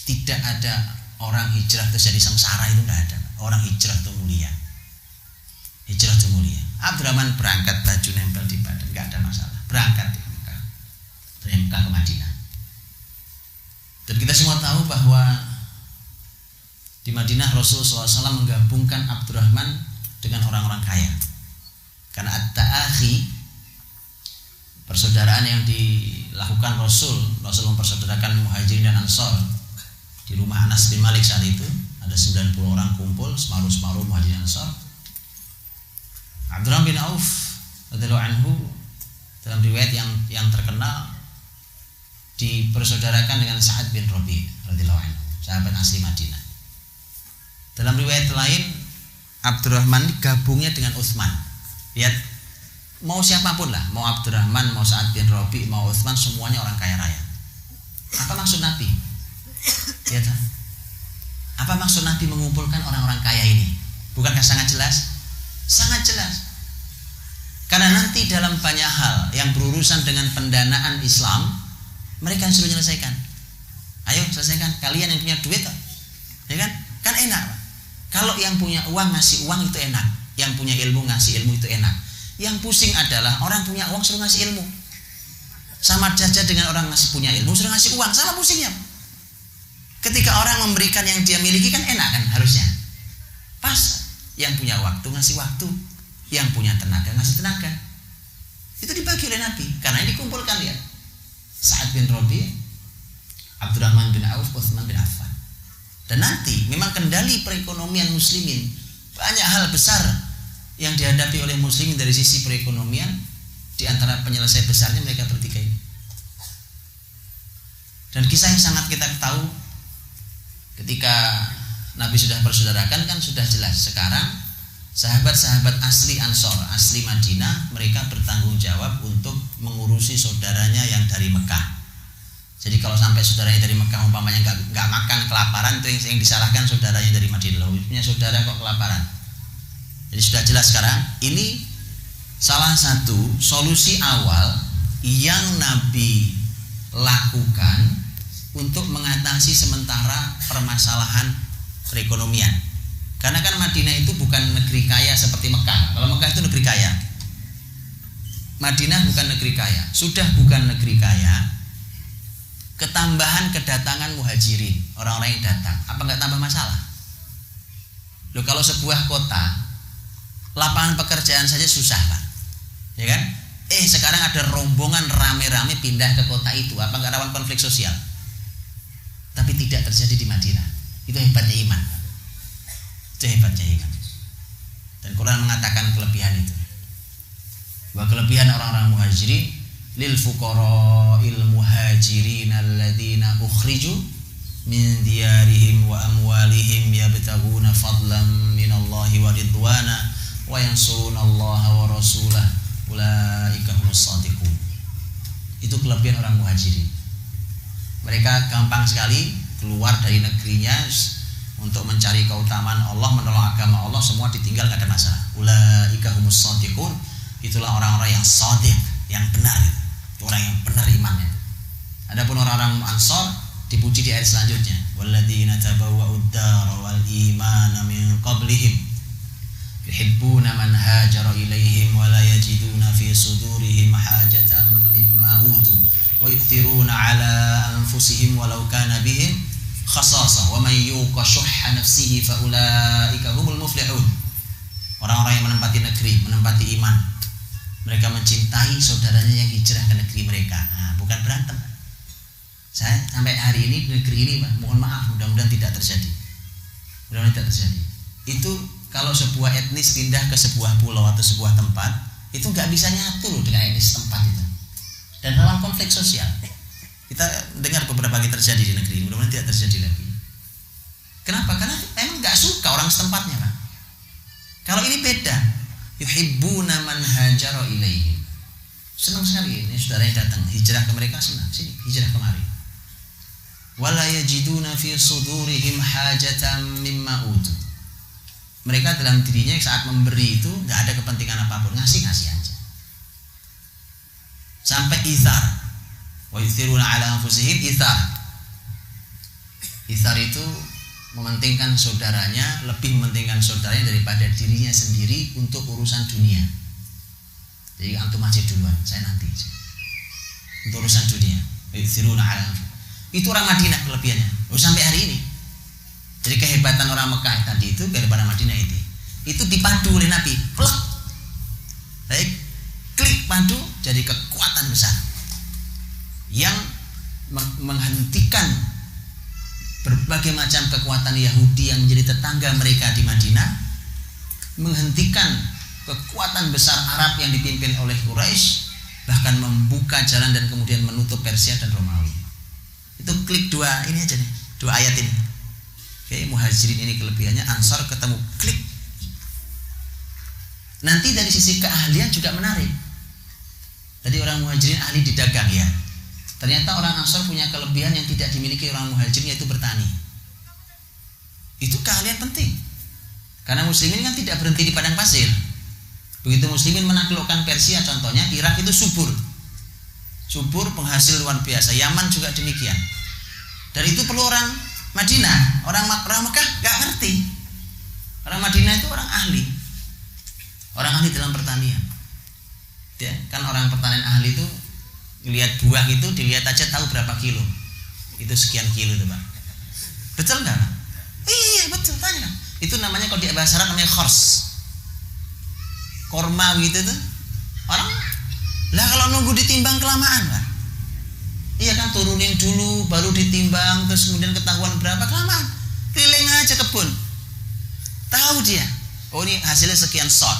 Tidak ada orang hijrah terus jadi sengsara, itu tidak ada. Orang hijrah itu mulia. Hijrah itu mulia. Abdurrahman berangkat baju nempel di badan, tidak ada masalah. Berangkat dari Mekah ke Madinah. Dan kita semua tahu bahwa di Madinah Rasulullah SAW menggabungkan Abdurrahman dengan orang-orang kaya. Karena at-ta'akhi, persaudaraan yang dilakukan Rasul mempersaudarakan Muhajirin dan Ansor di rumah Anas bin Malik saat itu. Ada 90 orang kumpul, separuh Muhajirin dan Ansor. Abdurrahman bin Auf radhiyallahu anhu dalam riwayat yang terkenal dipersaudarakan dengan Sa'ad bin Rabi' radhiyallahu anhu, sahabat asli Madinah. Dalam riwayat lain, Abdurrahman gabungnya dengan Utsman. Lihat, mau siapapun lah, mau Abdurrahman, mau Sa'ad bin Rabi', mau Utsman, semuanya orang kaya raya. Apa maksud Nabi? Lihat, apa maksud Nabi mengumpulkan orang-orang kaya ini? Bukankah sangat jelas? Sangat jelas. Karena nanti dalam banyak hal yang berurusan dengan pendanaan Islam, mereka yang suruh menyelesaikan. Ayo selesaikan, kalian yang punya duit, ya kan? Kan enak, Pak. Kalau yang punya uang ngasih uang itu enak, yang punya ilmu ngasih ilmu itu enak. Yang pusing adalah orang punya uang suruh ngasih ilmu. Sama saja dengan orang punya ilmu suruh ngasih uang, sama pusingnya. Ketika orang memberikan yang dia miliki kan enak kan harusnya. Pas, yang punya waktu ngasih waktu, yang punya tenaga ngasih tenaga. Itu dibagi oleh Nabi. Karena ini dikumpulkan ya. Sa'ad bin Rabi', Abdurrahman bin Auf, Utsman bin Affan. Dan nanti memang kendali perekonomian muslimin, banyak hal besar yang dihadapi oleh muslimin dari sisi perekonomian. Di antara penyelesai besarnya mereka bertiga ini. Dan kisah yang sangat kita tahu, ketika Nabi sudah persaudarakan kan sudah jelas. Sekarang Sahabat-sahabat asli Ansor, asli Madinah, mereka bertanggung jawab untuk mengurusi saudaranya yang dari Mekah. Jadi kalau sampai saudaranya dari Mekah umpamanya nggak makan kelaparan, itu yang disalahkan saudaranya dari Madinah. Punya saudara kok kelaparan. Jadi sudah jelas sekarang, ini salah satu solusi awal yang Nabi lakukan untuk mengatasi sementara permasalahan perekonomian. Karena kan Madinah itu bukan negeri kaya seperti Mekah. Kalau Mekah itu negeri kaya, Madinah bukan negeri kaya. Sudah bukan negeri kaya, ketambahan kedatangan muhajirin, orang-orang yang datang, apa nggak tambah masalah? Loh, kalau sebuah kota lapangan pekerjaan saja susah, Pak, ya kan? Sekarang ada rombongan rame-rame pindah ke kota itu, apa nggak rawan konflik sosial? Tapi tidak terjadi di Madinah. Itu hebatnya iman. Itu hebatnya iman. Dan Quran mengatakan kelebihan itu. Bahwa kelebihan orang-orang muhajirin, lil fuqara'il muhajirin alladzina ukhriju min diyarihim wa amwalihim yabtaguna fadlan minallahi wa ridwana wa yansurunallaha wa rasulah ulaika humus shadiqun. Itu kelebihan orang muhajirin. Mereka gampang sekali keluar dari negerinya untuk mencari keutamaan Allah, menolong agama Allah, semua ditinggal, nggak ada masalah. Ulaika humus shadiqun. Itulah orang-orang yang shadiq, yang benar. Itu orang yang benar imannya. Adapun orang-orang Ansor dipuji di ayat selanjutnya, walladzina tabawwa'ud dara wal imana min qablihim yuhibbuna man hajara ilaihim wa la yajiduna fi sudurihim hajatan mimma utu wa yu'thiruna ala anfusihim walau kana bihim khasasah wa man yuqa syuhha nafsihi fa ulaika humul muflihun. Orang-orang yang menempati negeri, menempati iman, mereka mencintai saudaranya yang hijrah ke negeri mereka. Bukan berantem. Saya sampai hari ini di negeri ini, Pak, mohon maaf, mudah-mudahan tidak terjadi. Mudah-mudahan tidak terjadi. Itu kalau sebuah etnis pindah ke sebuah pulau atau sebuah tempat, itu nggak bisa nyatu loh dengan etnis tempat itu. Dan rawan konflik sosial. Kita dengar beberapa kali terjadi di negeri ini, mudah-mudahan tidak terjadi lagi. Kenapa? Karena memang nggak suka orang setempatnya, Pak. Kalau ini beda. Yuhibbuna man hajara ilaihim. Senang sekali ini saudaranya datang hijrah ke mereka, senang. Sini hijrah kemari. Wala yajiduna fi sudurihim hajatan mimma utu. Mereka dalam dirinya saat memberi itu nggak ada kepentingan apapun, ngasih aja. Sampai ithar. Wa yuthiruna ala anfusihim ithar. Ithar itu mementingkan saudaranya, lebih mementingkan saudaranya daripada dirinya sendiri untuk urusan dunia. Jadi antum aja duluan, saya nanti untuk urusan dunia. Yuthiruna ala anfusihim. Itu orang Madinah kelebihannya. Sampai hari ini. Jadi kehebatan orang Mekah tadi itu daripada Madinah itu dipadu oleh Nabi. Plek. Baik, klik padu jadi kekuatan besar yang menghentikan berbagai macam kekuatan Yahudi yang menjadi tetangga mereka di Madinah, menghentikan kekuatan besar Arab yang dipimpin oleh Quraisy, bahkan membuka jalan dan kemudian menutup Persia dan Romawi. Itu klik dua ini aja nih, dua ayat ini. Oke, muhajirin ini kelebihannya, Ansar ketemu klik. Nanti dari sisi keahlian juga menarik. Tadi orang muhajirin ahli di dagang ya. Ternyata orang Ansar punya kelebihan yang tidak dimiliki orang muhajirin, yaitu bertani. Itu keahlian penting. Karena muslimin kan tidak berhenti di padang pasir. Begitu muslimin menaklukkan Persia contohnya, Irak itu subur. Subur, penghasil luar biasa. Yaman juga demikian. Dan itu perlu orang Madinah. Orang Mekah gak ngerti. Orang Madinah itu orang ahli. Orang ahli dalam pertanian. Ya, kan orang pertanian ahli itu lihat buah itu, dilihat aja tahu berapa kilo. Itu sekian kilo tuh, Pak. Betul nggak? Iya, betul, tanya. Itu namanya kalau di bahasa Arab namanya khors. Korma gitu tuh. Orang lah kalau nunggu ditimbang kelamaan, Pak. Iya kan, turunin dulu baru ditimbang, terus kemudian ketahuan berapa, kelamaan. Keliling aja kebun. Tahu dia. Oh, ini hasilnya sekian shot.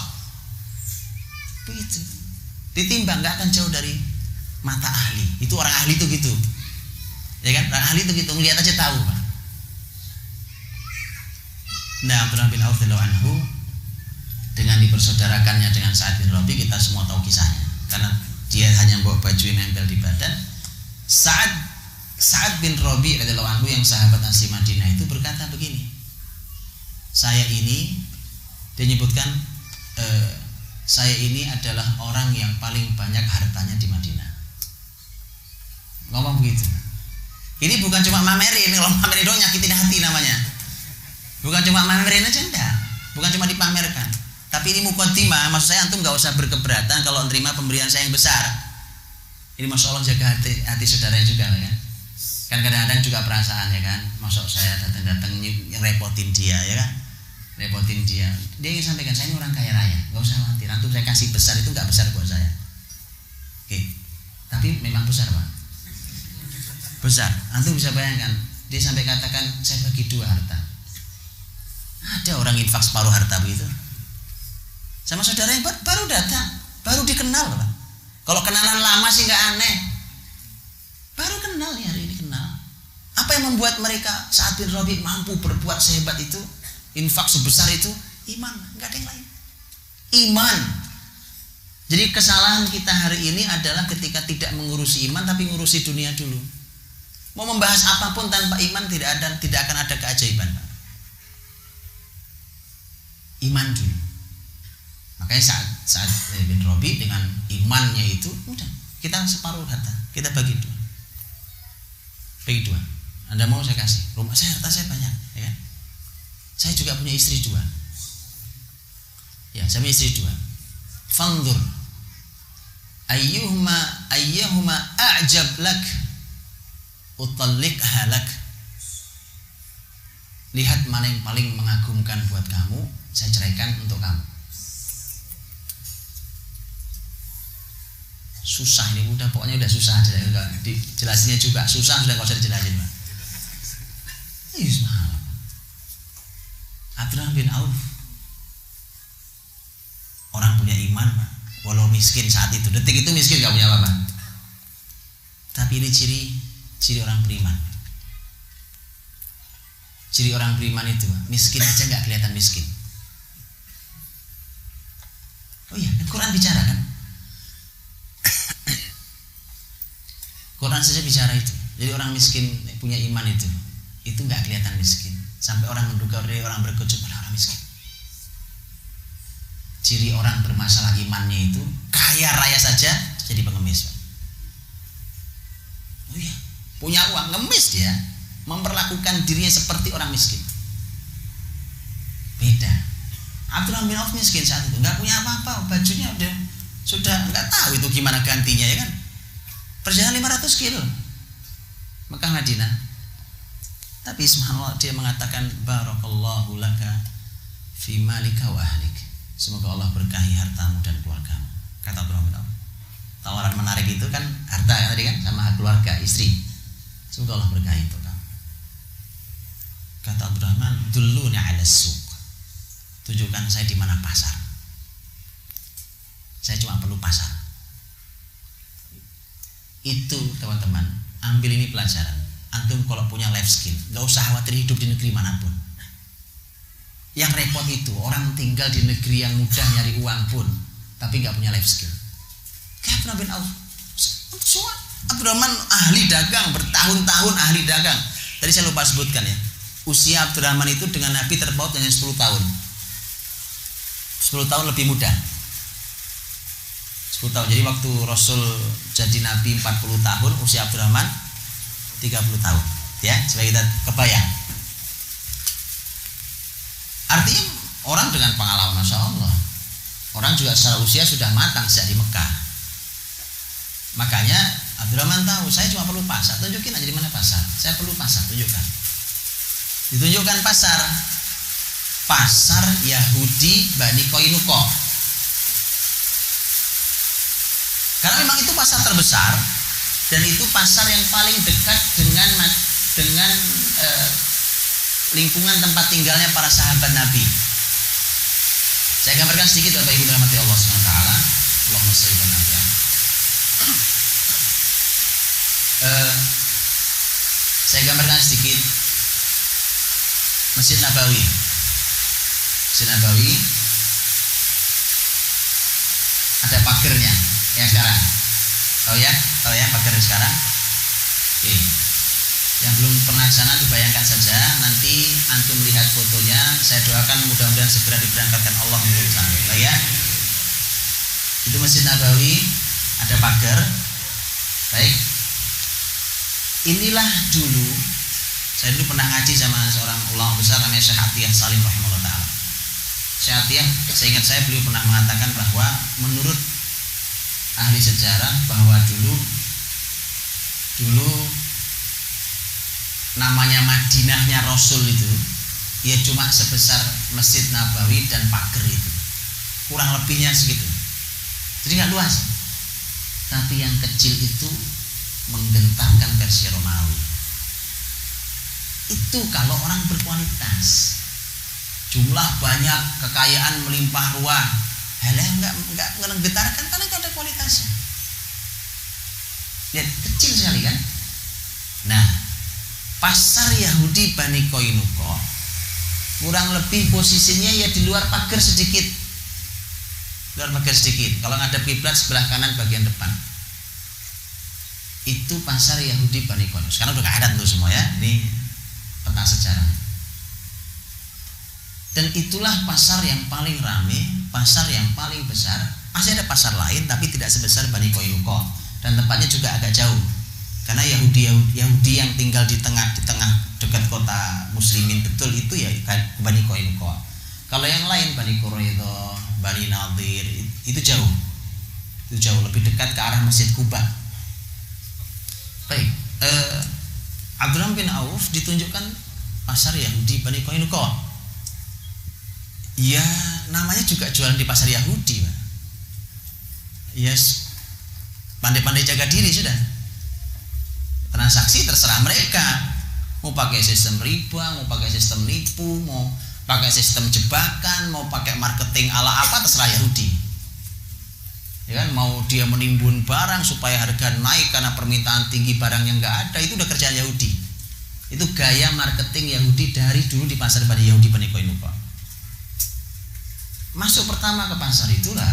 Begitu. Ditimbang nggak akan jauh dari mata ahli. Itu orang ahli itu gitu. Ya kan? Orang ahli itu gitu, ngelihat aja tahu, Pak. Nah, Abdullah bin Auf radhiyallahu anhu dengan dipersaudarakannya dengan Sa'ad bin Rabi, kita semua tahu kisahnya. Karena dia hanya bawa baju yang nempel di badan. Sa'ad bin Rabi radhiyallahu anhu yang sahabat asli Madinah itu berkata begini, saya ini, dia nyebutkan, saya ini adalah orang yang paling banyak hartanya di Madinah. Ngomong begitu. Ini bukan cuma mamerin, kalau mamerin doang nyakitin hati namanya. Bukan cuma mamerin aja, enggak. Bukan cuma dipamerkan. Tapi ini muqaddimah, maksud saya antum gak usah berkeberatan kalau menerima pemberian saya yang besar. Ini masya Allah jaga hati saudaranya juga ya. Kan kadang-kadang juga perasaan ya kan, masuk saya datang-datang repotin dia ya kan, repotin dia. Dia ingin sampaikan, saya ini orang kaya raya, gak usah khawatir. Antum saya kasih besar itu gak besar buat saya. Oke, tapi memang besar Pak. Besar. Antum bisa bayangkan, dia sampai katakan saya bagi 2 harta. Ada orang infak separuh harta begitu. Sama saudara yang baru datang, baru dikenal Pak. Kalau kenalan lama sih nggak aneh. Baru kenal nih, hari ini kenal. Apa yang membuat mereka Sa'ad bin Rabi mampu berbuat sehebat itu, infak sebesar itu? Iman, nggak ada yang lain. Iman. Jadi kesalahan kita hari ini adalah ketika tidak mengurusi iman tapi mengurusi dunia dulu. Mau membahas apapun tanpa iman tidak akan ada keajaiban Pak. Iman dulu. Makanya Sa'ad bin Rabi dengan imannya itu, udah kita separuh harta, kita bagi 2. Bagi 2. Anda mau saya kasih, rumah saya, harta saya banyak, ya kan? Saya juga punya istri 2. Ya, saya punya istri 2. Fanzur ayyuhuma a'jab lak utalliqha lak. Lihat mana yang paling mengagumkan buat kamu, saya ceraikan untuk kamu. Susah ini udah, pokoknya udah susah aja, dijelasinnya juga susah, sudah nggak usah dijelasin Pak. Abdurrahman bin Auf orang punya iman Pak, walau miskin saat itu, detik itu miskin nggak punya apa-apa, tapi ini ciri orang beriman. Ciri orang beriman itu miskin aja nggak kelihatan miskin. Oh iya, Quran bicara kan, Quran saja bicara itu. Jadi orang miskin punya iman itu nggak kelihatan miskin. Sampai orang menduga dari orang berkecuk pada orang miskin. Ciri orang bermasalah imannya itu kaya raya saja jadi pengemis. Oh iya, punya uang ngemis dia, memperlakukan dirinya seperti orang miskin. Beda. Abdurrahman bin Auf miskin saat itu, nggak punya apa-apa, bajunya sudah nggak tahu itu gimana gantinya ya kan. Perjalanan 500 kilo Mekah Madinah. Tapi subhanallah dia mengatakan barakallahu laka fi malika wa ahlik. Semoga Allah berkahi hartamu dan keluargamu. Kata Abdurrahman bin Auf. Tawaran menarik itu kan harta tadi kan sama keluarga, istri. Semoga Allah berkahi untuk kamu. Kata Abdurrahman, dulluni 'ala suq. Tunjukkan saya di mana pasar. Saya cuma perlu pasar. Itu teman-teman, ambil ini pelajaran. Antum kalau punya life skill, gak usah khawatir hidup di negeri manapun. Yang repot itu orang tinggal di negeri yang mudah nyari uang pun, tapi gak punya life skill. Kayak Abdurrahman bin Auf. Abdurrahman ahli dagang, bertahun-tahun ahli dagang. Tadi saya lupa sebutkan ya, usia Abdurrahman itu dengan Nabi terpaut hanya 10 tahun. 10 tahun lebih muda. 10 tahun. Jadi waktu Rasul jadi Nabi 40 tahun, usia Abdurrahman 30 tahun. Ya, supaya kita kebayang. Artinya orang dengan pengalaman, Masya Allah, orang juga secara usia sudah matang sejak di Mekah. Makanya Abdurrahman tahu, saya cuma perlu pasar. Tunjukin aja di mana pasar. Saya perlu pasar, tunjukkan. Ditunjukkan pasar. Pasar Yahudi Bani Koinuko. Karena memang itu pasar terbesar dan itu pasar yang paling dekat dengan lingkungan tempat tinggalnya para sahabat Nabi. Saya gambarkan sedikit Bapak Ibu dirahmati Allah SWT. Allahumma shalli ala Nabi. Saya gambarkan sedikit Masjid Nabawi. Masjid Nabawi ada pagernya yang sekarang. Tahu ya pagar sekarang. Oke. Yang belum pernah ke sana dibayangkan saja, nanti antum lihat fotonya. Saya doakan mudah-mudahan segera diberangkatkan Allah untuk sana. Baik ya. Itu Masjid Nabawi, ada pagar. Baik. Inilah dulu saya pernah ngaji sama seorang ulama besar namanya Syekh Atiyah Salim rahimahullah taala. Syekh Atiyah, seingat saya beliau pernah mengatakan bahwa menurut ahli sejarah bahwa dulu namanya Madinahnya Rasul itu ya cuma sebesar Masjid Nabawi dan pagar itu, kurang lebihnya segitu. Jadi nggak luas, tapi yang kecil itu menggentarkan versi Romawi. Itu kalau orang berkualitas, jumlah banyak, kekayaan melimpah ruah, enggak menggetarkan karena nggak ada kualitasnya. Lihat kecil sekali kan. Nah, pasar Yahudi Bani Koinuko kurang lebih posisinya ya di luar pagar sedikit. Luar pagar sedikit. Kalau ngadep kiblat sebelah kanan bagian depan. Itu pasar Yahudi Bani Koinuko. Sekarang udah nggak ada tuh semua ya. Ini peta sejarah. Dan itulah pasar yang paling ramai, pasar yang paling besar. Masih ada pasar lain tapi tidak sebesar Bani Koinuko dan tempatnya juga agak jauh. Karena Yahudi yang tinggal di tengah dekat kota muslimin betul itu ya Bani Koinuko. Kalau yang lain Bani Quraidah, Bani Nadir itu jauh. Itu jauh lebih dekat ke arah Masjid Kuba. Baik, Abdurrahman bin Auf ditunjukkan pasar Yahudi Bani Koinuko. Ya namanya juga jualan di pasar Yahudi, Pak. Yes, pandai-pandai jaga diri sudah. Transaksi terserah mereka. Mau pakai sistem riba, mau pakai sistem nipu, mau pakai sistem jebakan, mau pakai marketing ala apa terserah Yahudi. Ya kan, mau dia menimbun barang supaya harga naik karena permintaan tinggi barang yang enggak ada, itu udah kerjaan Yahudi. Itu gaya marketing Yahudi dari dulu di pasar Bani Yahudi Bani Koinuko. Masuk pertama ke pasar itulah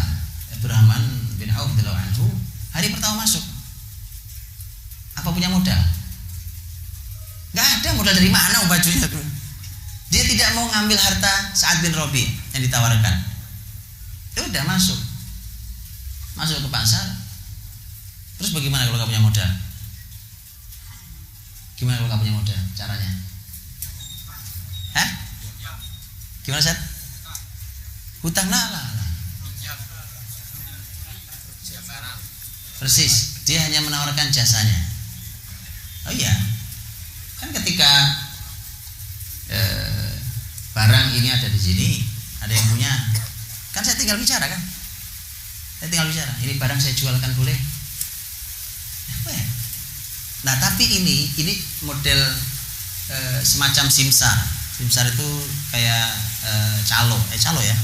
Abdurrahman bin Auf radhiyallahu anhu. Hari pertama masuk, apa punya modal? Gak ada modal, dari mana bajunya tuh? Dia tidak mau ngambil harta Sa'ad bin Rabi yang ditawarkan. Ya udah masuk ke pasar. Terus bagaimana kalau gak punya modal? Gimana kalau gak punya modal? Caranya? Hah? Gimana Seth? Hutang lah. Persis, dia hanya menawarkan jasanya. Oh iya, kan ketika barang ini ada di sini, ada yang punya, kan saya tinggal bicara kan? Ini barang saya jualkan boleh? Apa ya? Nah tapi ini model semacam simsar. Simsar itu kayak calo ya.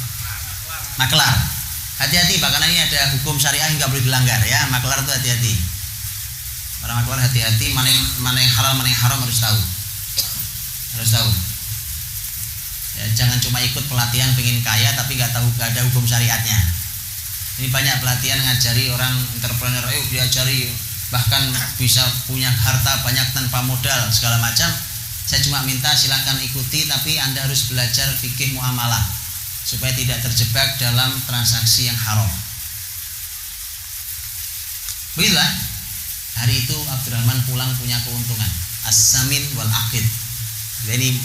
Maklar, hati-hati Pak, karena ini ada hukum syariah yang nggak boleh dilanggar ya. Maklar itu hati-hati. Para maklar hati-hati, mana yang halal, mana yang haram harus tahu. Ya, jangan cuma ikut pelatihan pengen kaya tapi nggak ada hukum syariatnya. Ini banyak pelatihan ngajari orang entrepreneur, diajari bahkan bisa punya harta banyak tanpa modal segala macam. Saya cuma minta silahkan ikuti, tapi Anda harus belajar fikih muamalah supaya tidak terjebak dalam transaksi yang haram. Begitulah. Hari itu Abdurrahman pulang punya keuntungan. As-samin wal akid. Jadi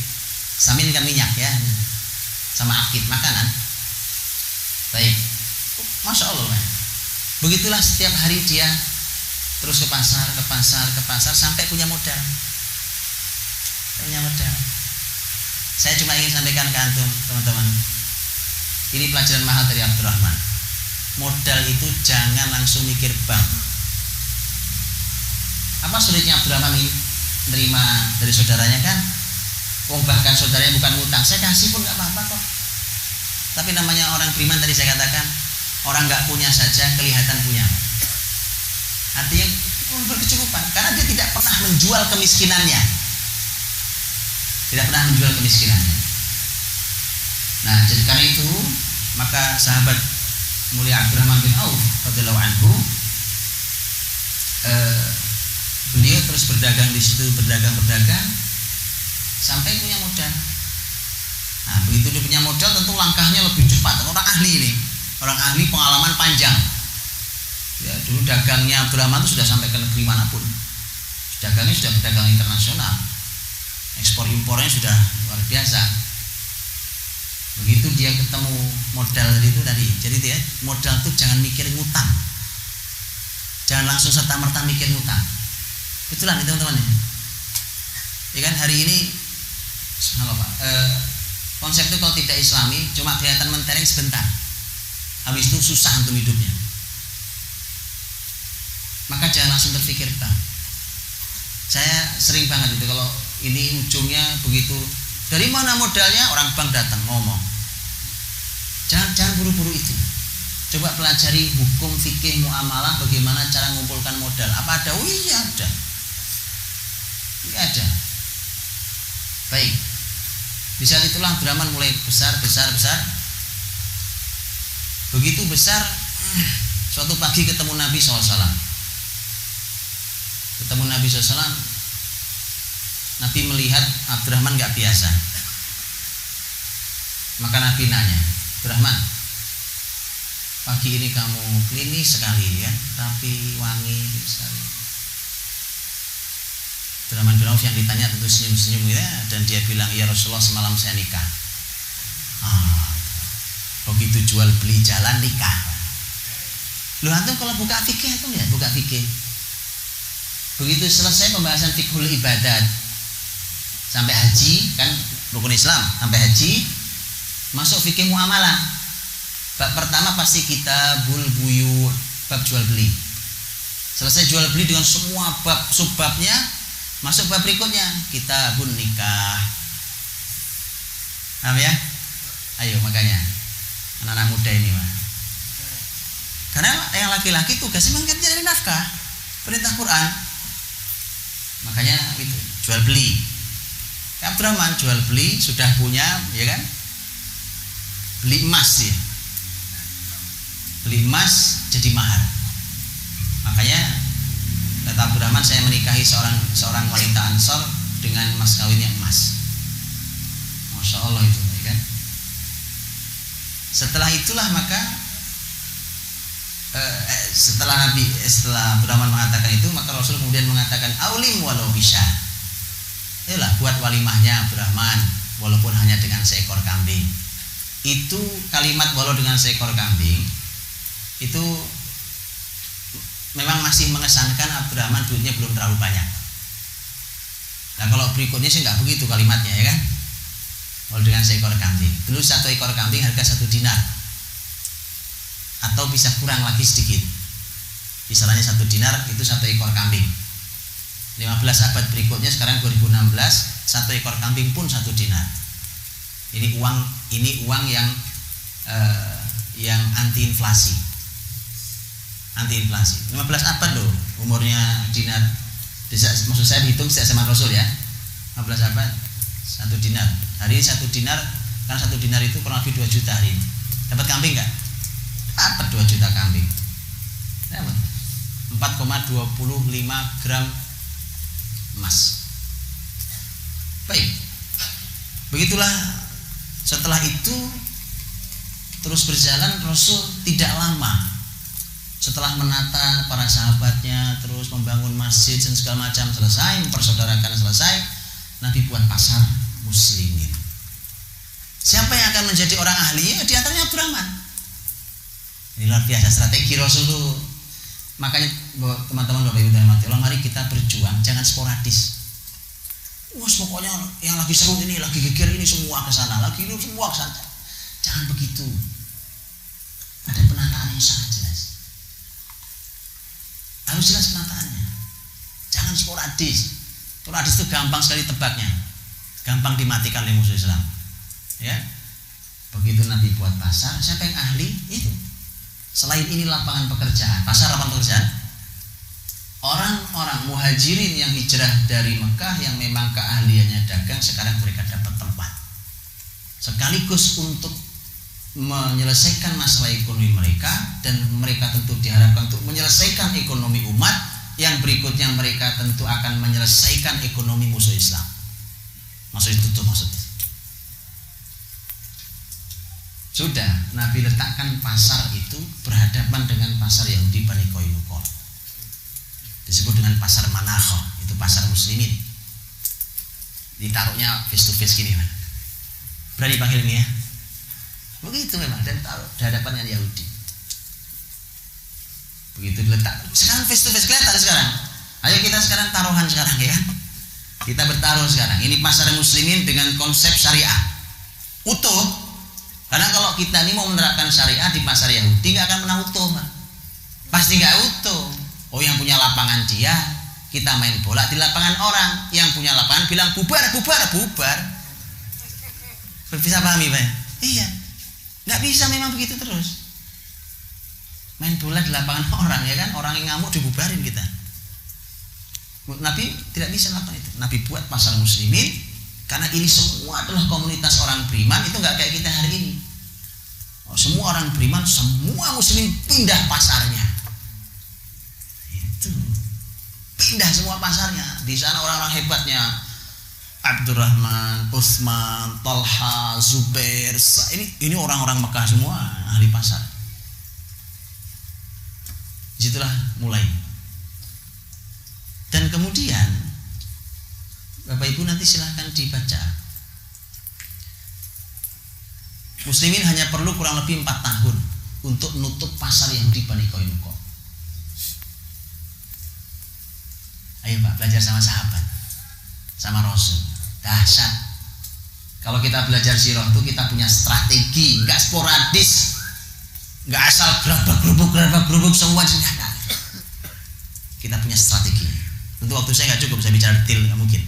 samin kan minyak ya, sama akid makanan. Baik. Masya Allah. Begitulah setiap hari dia terus ke pasar sampai punya modal. Saya cuma ingin sampaikan ke antum, teman-teman. Ini pelajaran mahal dari Abdurrahman. Modal itu jangan langsung mikir bank. Apa sulitnya Abdurrahman menerima dari saudaranya kan? Bahkan saudaranya bukan ngutang, saya kasih pun nggak apa-apa kok. Tapi namanya orang beriman tadi saya katakan, orang nggak punya saja kelihatan punya. Artinya berkecukupan, karena dia tidak pernah menjual kemiskinannya. Nah, jadi karena itu maka sahabat Mulia Abdurrahman bin Auf radhiyallahu anhu, beliau terus berdagang di situ, berdagang sampai punya modal. Nah, begitu dia punya modal, tentu langkahnya lebih cepat. Orang ahli ini, orang ahli pengalaman panjang. Ya, dulu dagangnya Abdurrahman itu sudah sampai ke negeri manapun. Dagangnya sudah berdagang internasional. Ekspor impornya sudah luar biasa. Begitu dia ketemu modal tadi. Jadi dia modal itu jangan mikir ngutang. Jangan langsung serta-merta mikir ngutang. Betulan nih teman-teman ya. Ya kan hari ini subhanallah, Pak. Konsep itu kalau tidak islami cuma kelihatan mentereng sebentar, habis itu susah untuk hidupnya. Maka jangan langsung berpikir Pak. Saya sering banget itu kalau ini ujungnya begitu, dari mana modalnya, orang bank datang ngomong. Jangan buru-buru itu. Coba pelajari hukum fikih muamalah, bagaimana cara mengumpulkan modal. Apa ada? Oh iya ada. Iya ada. Baik. Di saat itulah Abdurrahman mulai besar. Begitu besar, suatu pagi ketemu Nabi SAW. Nabi melihat Abdurrahman gak biasa. Maka Nabi nanya, Abdurrahman, pagi ini kamu klinis sekali ya, rapi, wangi sekali. Abdurrahman bin Auf yang ditanya tentu senyum-senyum ya, dan dia bilang, ya Rasulullah semalam saya nikah. Begitu jual beli jalan nikah. Lu antum kalau buka fikih itu lihat, buka fikih. Begitu selesai pembahasan fikhul ibadat sampai haji, kan rukun Islam, sampai haji masuk fikih muamalah. Bab pertama pasti kitabul buyu, bab jual beli. Selesai jual beli dengan semua bab subbabnya, masuk bab berikutnya, kitabun nikah. Paham ya? Ayo makanya anak-anak muda ini, Pak. Karena yang laki-laki tugasnya mencari nafkah, perintah Quran. Makanya itu jual beli. Abdurrahman jual beli sudah punya, ya kan? Beli emas ya. Beli emas jadi mahar. Makanya kata Abdurrahman, saya menikahi seorang wanita Ansor dengan mas kawinnya emas. Masya Allah itu, ya kan? Setelah itulah maka setelah Abdurrahman mengatakan itu, maka Rasul kemudian mengatakan aulim walau bisa. Itulah buat walimahnya Abdurrahman walaupun hanya dengan seekor kambing. Itu kalimat walau dengan seekor kambing itu memang masih mengesankan Abdurrahman duitnya belum terlalu banyak. Nah kalau berikutnya sih nggak begitu kalimatnya, ya kan? Walau dengan seekor kambing. Dulu satu ekor kambing harga 1 dinar. Atau bisa kurang lagi sedikit. Misalnya 1 dinar itu 1 ekor kambing. 15 abad berikutnya sekarang 2016, 1 ekor kambing pun 1 dinar. Ini uang yang anti inflasi. Anti inflasi. 15 abad loh umurnya dinar. Maksud saya dihitung sejak zaman Rasul ya. 15 abad 1 dinar. Hari ini 1 dinar, kan 1 dinar itu kurang lebih 2 juta hari ini. Dapat kambing enggak? Dapat 2 juta kambing. Dapat 4,25 gram emas. Baik. Begitulah setelah itu terus berjalan. Rasul tidak lama setelah menata para sahabatnya, terus membangun masjid dan segala macam selesai, mempersaudarakan selesai, Nabi buat pasar muslimin. Siapa yang akan menjadi orang ahlinya? Di antaranya Abdurrahman. Ini luar biasa strategi Rasul itu. Makanya teman-teman Bapak Ibu dan mati Allah, mari kita berjuang, jangan sporadis. Pokoknya yang lagi seru ini, lagi geger ini semua ke sana, lagi ini semua ke sana. Jangan begitu. Ada penataan yang sangat jelas. Harus jelas penataannya. Jangan sporadis. Sporadis itu gampang sekali tebaknya. Gampang dimatikan oleh musuh Islam. Ya. Begitu Nabi buat pasar, siapa yang ahli? Itu. Selain ini lapangan pekerjaan, pasar lapangan pekerjaan. Orang-orang muhajirin yang hijrah dari Mekah yang memang keahliannya dagang, sekarang mereka dapat tempat sekaligus untuk menyelesaikan masalah ekonomi mereka, dan mereka tentu diharapkan untuk menyelesaikan ekonomi umat. Yang berikutnya mereka tentu akan menyelesaikan ekonomi musuh Islam. Maksud itu maksudnya. Sudah Nabi letakkan pasar itu berhadapan dengan pasar Yahudi Bani Qainuqa. Disebut dengan pasar Manakhoh, itu pasar muslimin. Ditaruhnya face to face gini, Pak. Berani panggil ini ya? Begitu memang, dan taruh di hadapannya Yahudi. Begitu diletak. Sekarang face to face kelihatan sekarang. Ayo kita sekarang taruhan sekarang ya. Kita bertaruh sekarang. Ini pasar muslimin dengan konsep syariah utuh. Karena kalau kita ini mau menerapkan syariah di pasar Yahudi nggak akan pernah utuh, Pak. Pasti nggak utuh. Oh, yang punya lapangan dia, kita main bola di lapangan orang. Yang punya lapangan bilang bubar. Bisa pahami, Pak? Iya. Nggak bisa memang begitu terus. Main bola di lapangan orang, ya kan? Orang yang ngamuk dibubarin kita. Nabi tidak bisa lakukan itu. Nabi buat pasar muslimin karena ini semua adalah komunitas orang beriman. Itu nggak kayak kita hari ini. Semua orang beriman, semua muslim pindah pasarnya. Itu pindah semua pasarnya. Di sana orang-orang hebatnya Abdurrahman, Utsman, Talha, Zubair. Ini orang-orang Mekah semua ahli pasar. Disitulah mulai. Dan kemudian Bapak Ibu nanti silahkan dibaca. Muslimin hanya perlu kurang lebih 4 tahun untuk nutup pasar Yahudi Bani Qainuqa. Ayo Pak, belajar sama sahabat, sama Rasul. Dahsyat. Kalau kita belajar sirah itu kita punya strategi, nggak sporadis, nggak asal gerabak-gerubuk semua. Kita punya strategi. Tentu waktu saya nggak cukup, saya bicara detail nggak mungkin.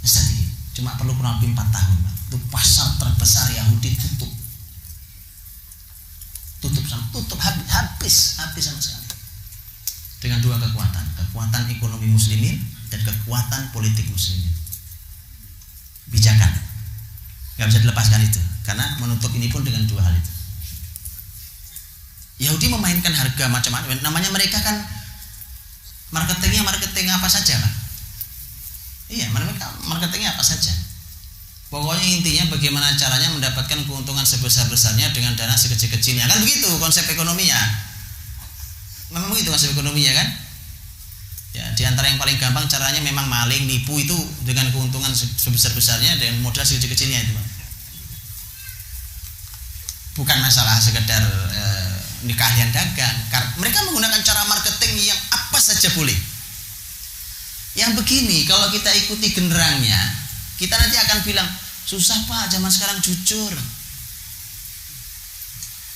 Strategi. Cuma perlu kurang lebih 4 tahun, Pak. Itu pasar terbesar Yahudi tutup habis sama sekali. Dengan 2 kekuatan ekonomi muslimin dan kekuatan politik muslimin. Bijakan, nggak bisa dilepaskan itu, karena menutup ini pun dengan 2 hal itu. Yahudi memainkan harga macam-macam. Namanya mereka kan marketing apa saja, Pak. Iya, mereka marketingnya apa saja. Pokoknya intinya bagaimana caranya mendapatkan keuntungan sebesar-besarnya dengan dana sekecil-kecilnya. Kan begitu konsep ekonominya. Memang begitu konsep ekonominya kan. Ya, di antara yang paling gampang caranya memang maling, nipu itu dengan keuntungan sebesar-besarnya dan modal sekecil-kecilnya itu, Pak. Bukan masalah sekedar keahlian dagang. Mereka menggunakan cara marketing yang apa saja boleh. Yang begini, kalau kita ikuti genderangnya, kita nanti akan bilang, susah Pak, zaman sekarang jujur.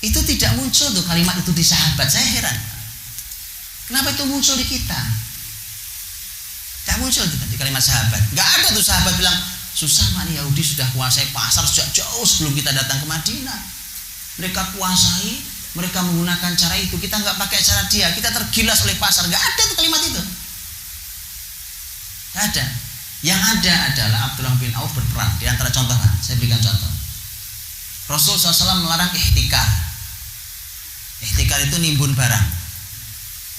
Itu tidak muncul tuh kalimat itu di sahabat. Saya heran. Kenapa itu muncul di kita? Tidak muncul itu di kalimat sahabat. Gak ada tuh sahabat bilang, susah Pak, Yahudi sudah kuasai pasar sejak jauh sebelum kita datang ke Madinah. Mereka kuasai, mereka menggunakan cara itu. Kita nggak pakai cara dia, kita tergilas oleh pasar. Gak ada tuh kalimat itu. Gak ada. Yang ada adalah Abdullah bin Auf berperang. Di antara contoh, saya berikan contoh. Rasul SAW melarang ihtikar. Ihtikar itu nimbun barang.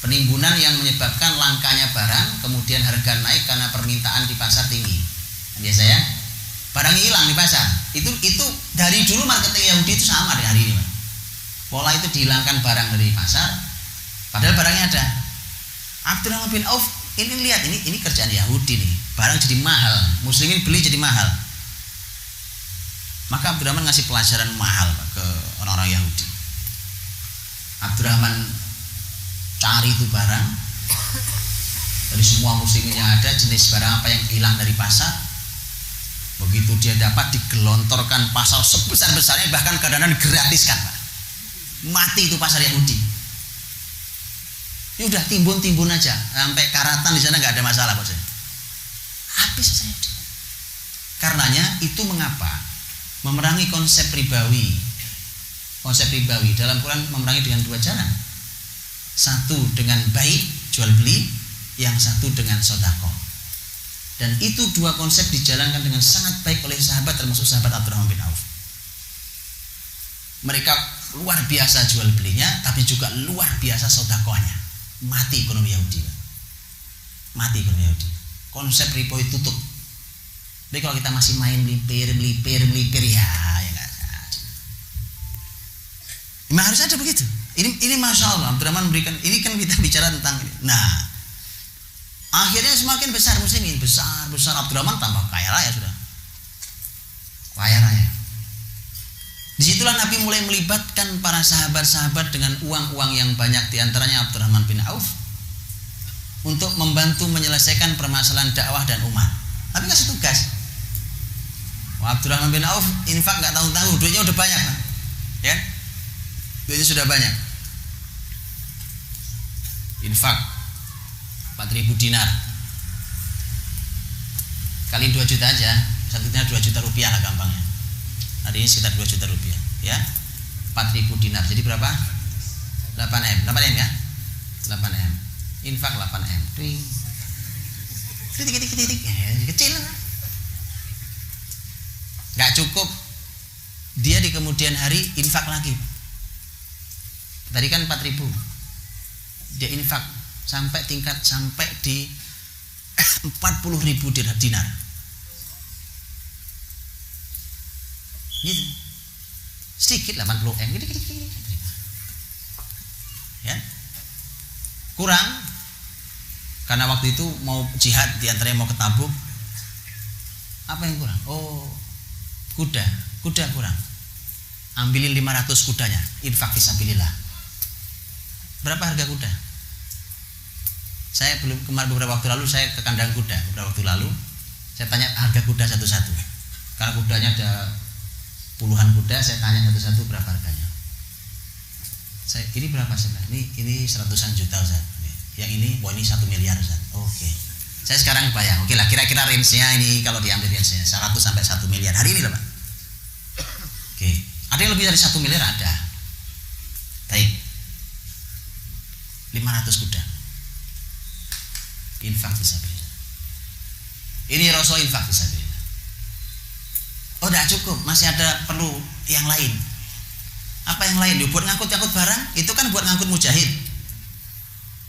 Penimbunan yang menyebabkan langkanya barang, kemudian harga naik karena permintaan di pasar tinggi. Biasa ya, barang hilang di pasar. Itu dari dulu marketing Yahudi itu sama dengan hari ini, Pak. Pola itu dihilangkan barang dari pasar, padahal barangnya ada. Abdurrahman bin Auf ini lihat, ini kerjaan Yahudi nih. Barang jadi mahal, muslimin beli jadi mahal. Maka Abdurrahman ngasih pelajaran mahal, Pak, ke orang-orang Yahudi. Abdurrahman cari itu barang dari semua muslimin yang ada, jenis barang apa yang hilang dari pasar. Begitu dia dapat, digelontorkan pasar sebesar-besarnya, bahkan kadang-kadang digratiskan, Pak. Mati itu pasar Yahudi. Ya udah, timbun aja sampai karatan di sana nggak ada masalah, Bos. Habis saya. Karenanya itu mengapa memerangi konsep ribawi. Konsep ribawi dalam Quran memerangi dengan 2 cara. Satu dengan baik, jual beli, yang satu dengan sedekah. Dan itu 2 konsep dijalankan dengan sangat baik oleh sahabat, termasuk sahabat Abdurrahman bin Auf. Mereka luar biasa jual belinya, tapi juga luar biasa sedekahnya. Mati ekonomi Yahudi. Mati ekonomi Yahudi. Konsep riba itu tutup. Jadi kalau kita masih main melipir ya nggak ada. Memang harus ada begitu. Ini masya Allah, Abdurrahman memberikan. Ini kan kita bicara tentang ini. Nah, akhirnya semakin besar muslimin, besar Abdurrahman tambah kaya raya sudah. Kaya raya. Disitulah Nabi mulai melibatkan para sahabat-sahabat dengan uang-uang yang banyak, diantaranya Abdurrahman bin Auf, untuk membantu menyelesaikan permasalahan dakwah dan umat. Tapi kasih tugas. Abdurrahman bin Auf infak nggak tanggung-tanggung, duitnya udah banyak, ya, duitnya sudah banyak. Infak 4.000 dinar kali 2 juta aja, satu dinar 2 juta rupiah lah gampangnya. Hari ini sekitar 2 juta rupiah, ya, 4.000 dinar, jadi berapa? 8M ya, 8M. Infak 8M, titik, kecil lah. Gak cukup, dia di kemudian hari infak lagi. Tadi kan 4.000, dia infak sampai di 40.000 dinar. Gitu. Sedikit 80M, gitu. Ya. Kurang karena waktu itu mau jihad, diantaranya mau ke Tabuk. Apa yang kurang? Oh, kuda kurang. Ambilin 500 kudanya, infak fisabilillah. Berapa harga kuda? Saya beberapa waktu lalu saya ke kandang kuda. Beberapa waktu lalu saya tanya harga kuda satu-satu. Karena kudanya ada puluhan kuda, saya tanya satu-satu berapa harganya. Ini berapa sih? Ini 100-an juta Ustaz. Yang ini, ini 1 miliar Ustaz. Oke. Saya sekarang bayang, oke lah, kira-kira range-nya ini kalau diambil range-nya 100 sampai 1 miliar hari ini lah Pak. Oke. Ada yang lebih dari 1 miliar ada. Baik. 500 kuda. Infak fisabilillah. Ini Rasul infak fisabilillah. Oh, tidak cukup, masih ada perlu yang lain. Apa yang lain? Buat ngangkut barang, itu kan buat ngangkut mujahid.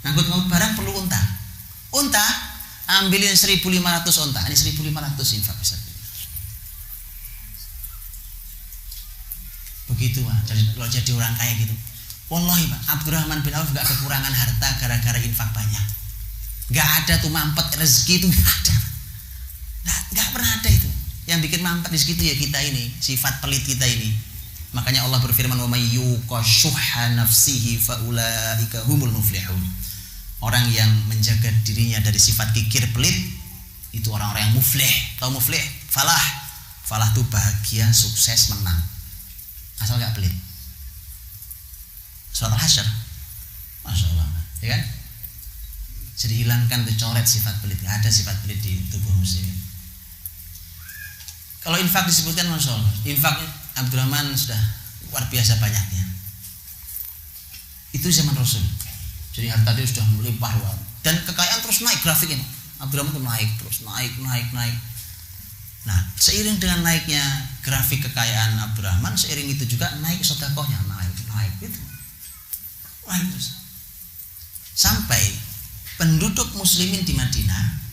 Ngangkut barang perlu unta. Unta, ambilin 1.500 unta. Ini 1.500 infak fisabilillah. Begitu Pak, jadi orang kaya gitu. Wallahi Pak, Abdurrahman bin Auf gak kekurangan harta gara-gara infak banyak. Gak ada tuh mampet rezeki itu, gak ada. Gak pernah ada itu. Yang bikin mampet rezeki itu ya kita ini, sifat pelit kita ini. Makanya Allah berfirman, wa may yuqashuha nafsihi faulaika humul muflihun. Orang yang menjaga dirinya dari sifat kikir pelit itu orang-orang yang muflih. Tahu muflih? Falah. Falah itu bahagia, sukses, menang. Asal gak pelit. Surat Al-Hasyr. Masya Allah, ya kan? Jadi hilangkan tuh, coret sifat pelit. Gak ada sifat pelit di tubuh muslim. Kalau infak disebutkan, Masya Allah, infak Abdurrahman sudah luar biasa banyaknya. Itu zaman Rasul. Jadi harta dia sudah melimpah ruah. Dan kekayaan terus naik grafiknya. Abdurrahman itu naik terus, naik. Nah, seiring dengan naiknya grafik kekayaan Abdurrahman, seiring itu juga naik sedekahnya, naik gitu. Naik terus. Sampai penduduk muslimin di Madinah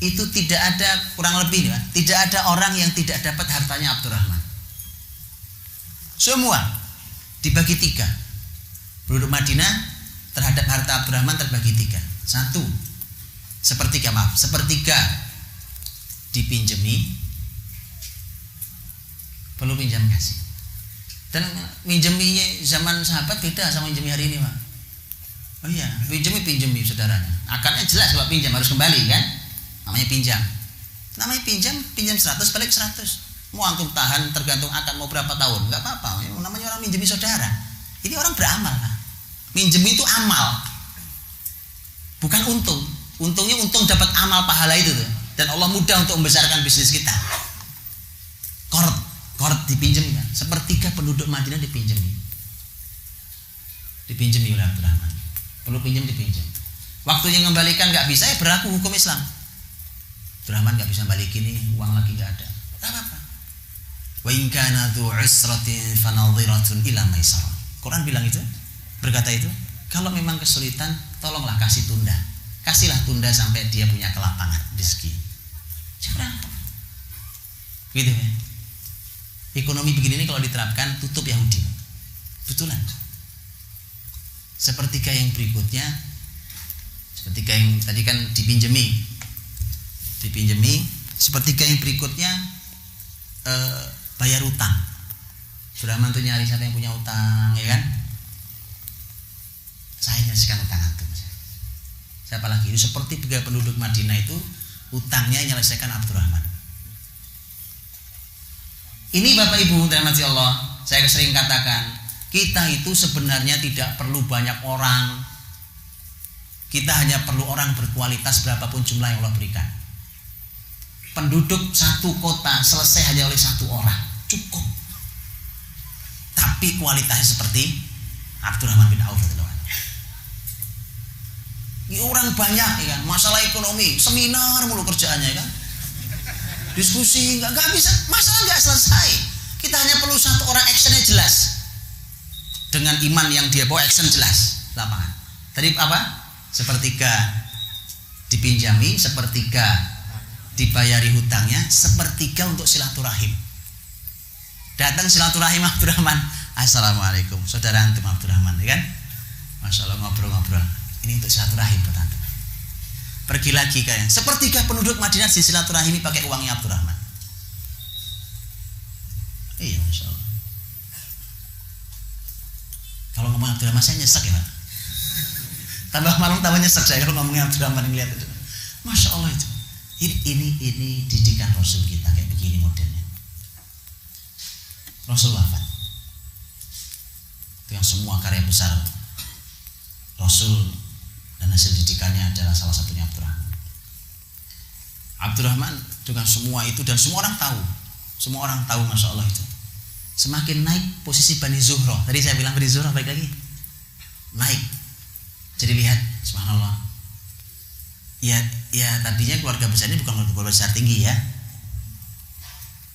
itu tidak ada, kurang lebih ya, tidak ada orang yang tidak dapat hartanya Abdurrahman. Semua dibagi 3. Penduduk Madinah terhadap harta Abdurrahman terbagi 3. 1, sepertiga dipinjemi, perlu pinjam kasih. Dan pinjeminya zaman sahabat beda sama pinjemi hari ini Pak. Oh iya, pinjemi saudaranya. Akarnya jelas kalau pinjam harus kembali kan? Namanya pinjam. Pinjam 100 balik 100. Mau antum tahan tergantung akan mau berapa tahun, enggak apa-apa. Namanya orang minjemi saudara. Ini orang beramal Pak. Minjemi itu amal. Bukan untung. Untungnya untung dapat amal pahala itu tuh. Dan Allah mudah untuk membesarkan bisnis kita. Qard dipinjemi kan? Sepertiga penduduk Madinah dipinjemi oleh Abdurrahman. Perlu pinjam dipinjam. Waktunya mengembalikan nggak bisa, ya berlaku hukum Islam. Abdurrahman nggak bisa balikin nih, uang lagi nggak ada. Gak apa-apa. Wa in kana dzu usratin fanadhiratun ila maisarah. Quran bilang itu, berkata itu, kalau memang kesulitan, tolonglah kasih tunda. Kasihlah tunda sampai dia punya kelapangan rezeki. Jangan. Gitu ya. Ekonomi begini ini kalau diterapkan tutup Yahudi. Betulan. Sepertiga yang berikutnya, sepertiga yang tadi kan dipinjemi, sepertiga yang berikutnya bayar utang. Abdurrahman tuh nyari siapa yang punya utang, ya kan? Saya nyelesaikan utang antum. Siapa lagi? Itu seperti tiga penduduk Madinah itu utangnya nyelesaikan Abdurrahman. Ini Bapak Ibu dirahmati Allah, saya sering katakan, kita itu sebenarnya tidak perlu banyak orang. Kita hanya perlu orang berkualitas berapapun jumlah yang Allah berikan. Penduduk satu kota selesai hanya oleh satu orang, cukup. Tapi kualitasnya seperti Abdurrahman bin Auf. Ini orang banyak, ya kan? Masalah ekonomi, seminar mulu kerjaannya, ya kan? Diskusi nggak bisa, masalah nggak selesai. Kita hanya perlu satu orang, actionnya jelas. Dengan iman yang dia bawa, action jelas lapangan. Tadi apa? Sepertiga dipinjami, sepertiga dibayari hutangnya, sepertiga untuk silaturahim. Datang silaturahim Abdurrahman, assalamualaikum, saudara antum Abdurrahman, ya kan? Masya Allah, ngobrol-ngobrol. Ini untuk silaturahim buat antum. Pergi lagi kalian. Sepertiga penduduk Madinah di silaturahimi pakai uangnya Abdurrahman. Iya, Masya Allah. Kalau ngomong Abdurrahman saya nyesek ya Pak. Tambah malam tambah nyesek saya kalau ngomongin Abdurrahman yang lihat itu. Masya Allah itu. Ini didikan Rasul kita kayak begini modelnya. Rasul wafat. Itu yang semua karya besar Rasul dan hasil didikannya adalah salah satunya Abdurrahman. Abdurrahman dengan semua itu dan semua orang tahu. Semua orang tahu, Masya Allah itu. Semakin naik posisi Bani Zuhroh. Tadi saya bilang Bani Zuhroh balik lagi. Naik. Jadi lihat, subhanallah. Ya tadinya keluarga besar ini bukan keluarga besar tinggi ya.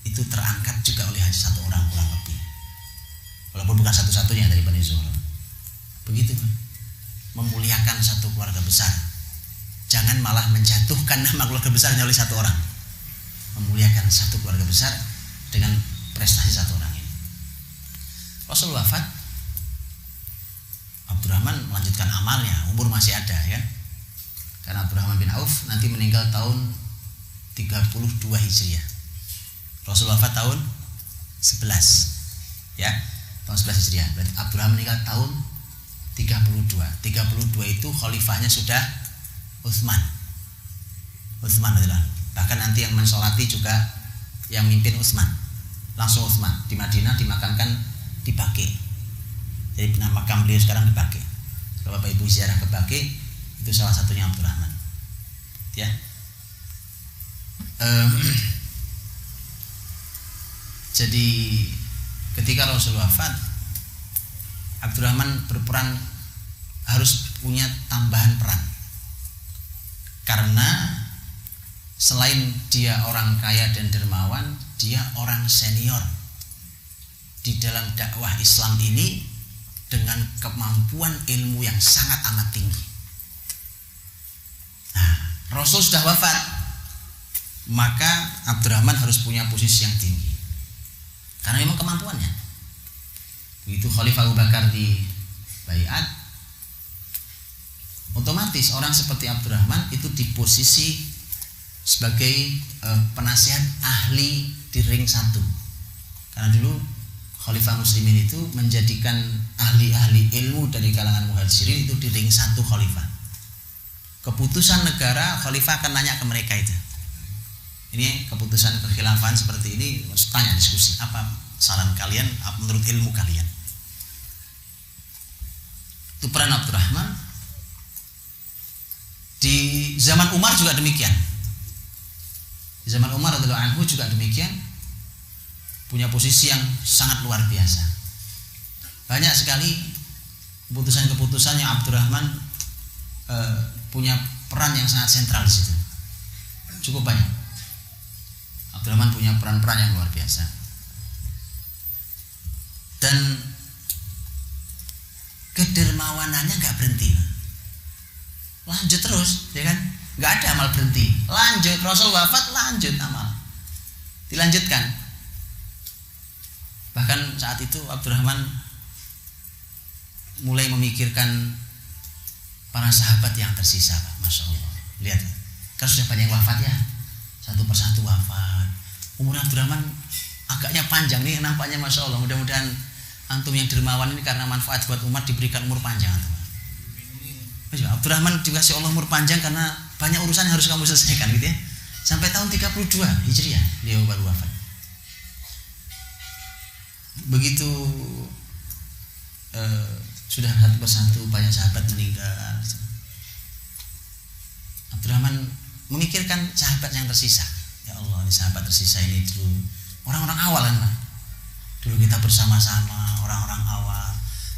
Itu terangkat juga oleh hanya satu orang kurang lebih. Walaupun bukan satu-satunya dari Bani Zuhroh. Begitu kan. Memuliakan satu keluarga besar. Jangan malah menjatuhkan nama keluarga besarnya oleh satu orang. Memuliakan satu keluarga besar dengan prestasi satu orang ini. Rasul wafat, Abdurrahman melanjutkan amalnya, umur masih ada ya. Karena Abdurrahman bin Auf nanti meninggal tahun 32 Hijriah. Rasul wafat tahun 11 ya, tahun 11 Hijriah. Berarti Abdurrahman meninggal tahun 32 itu khalifahnya sudah Utsman adalah. Bahkan nanti yang mensolati juga yang mimpin Utsman. Langsung Utsman di Madinah dimakamkan di Baqi. Jadi nama makam beliau sekarang di Baqi. Kalau Bapak Ibu ziarah ke Baqi, itu salah satunya Abdurrahman. Ya. Jadi ketika Rasul wafat, Abdurrahman berperan, harus punya tambahan peran. Karena selain dia orang kaya dan dermawan, dia orang senior di dalam dakwah Islam ini dengan kemampuan ilmu yang sangat amat tinggi. Nah, Rasul sudah wafat, maka Abdurrahman harus punya posisi yang tinggi karena memang kemampuannya. Begitu Khalifah Abu Bakar di baiat, otomatis orang seperti Abdurrahman itu di posisi sebagai penasihat ahli di ring satu. Karena dulu Khalifah Muslimin itu menjadikan ahli-ahli ilmu dari kalangan muhajirin itu di ring satu Khalifah. Keputusan negara Khalifah akan nanya ke mereka itu. Ini keputusan kekhilafan seperti ini, tanya diskusi apa saran kalian, apa menurut ilmu kalian. Itu peran Abdurrahman. Di zaman Umar juga demikian. Di zaman Umar radhiyallahu anhu juga demikian. Punya posisi yang sangat luar biasa. Banyak sekali keputusan-keputusan yang Abdurrahman punya peran yang sangat sentral di situ. Cukup banyak. Abdurrahman punya peran-peran yang luar biasa. dan kedermawanannya nggak berhenti, lanjut terus, ya kan? Nggak ada amal berhenti, lanjut. Rasul wafat, lanjut amal, dilanjutkan. Bahkan saat itu Abdurrahman mulai memikirkan para sahabat yang tersisa, Pak. Masya Allah, lihat, kan sudah banyak yang wafat ya, satu persatu wafat. Umur Abdurrahman agaknya panjang nih nampaknya, Masya Allah. Mudah-mudahan antum yang dermawan ini karena manfaat buat umat diberikan umur panjang, antum. Abdurrahman dikasih Allah umur panjang karena banyak urusan yang harus kamu selesaikan, gitu ya. Sampai tahun 32 Hijriah dia baru wafat. Begitu sudah satu persatu banyak sahabat meninggal, Abdurrahman memikirkan sahabat yang tersisa. Ya Allah, ini sahabat tersisa ini dulu orang-orang awal kan, Pak. Dulu kita bersama-sama, orang-orang awal.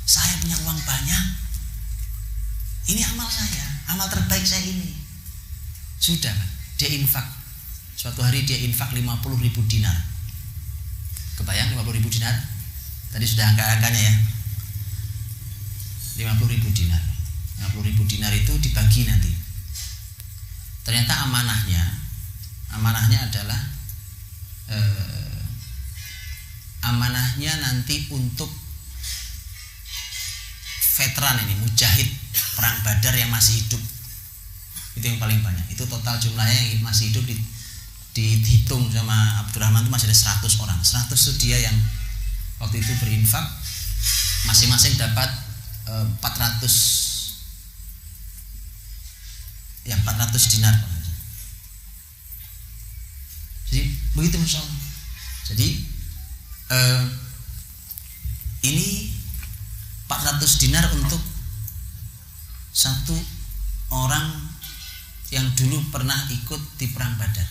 Saya punya uang banyak. Ini amal saya, amal terbaik saya ini. Sudah, Pak. Dia infak. Suatu hari dia infak 50.000 dinar. Kebayang 50.000 dinar? Tadi sudah angka-angkanya ya. 50.000 dinar. 50.000 dinar itu dibagi nanti. Ternyata amanahnya adalah amanahnya nanti untuk veteran ini, mujahid perang Badar yang masih hidup. Itu yang paling banyak. Itu total jumlahnya yang masih hidup dihitung sama Abdurrahman itu masih ada 100 orang. 100 itu dia yang waktu itu berinfak, masing-masing dapat 400 dinar. Jadi begitu, Masya Allah. Jadi ini 400 dinar untuk satu orang yang dulu pernah ikut di perang Badar.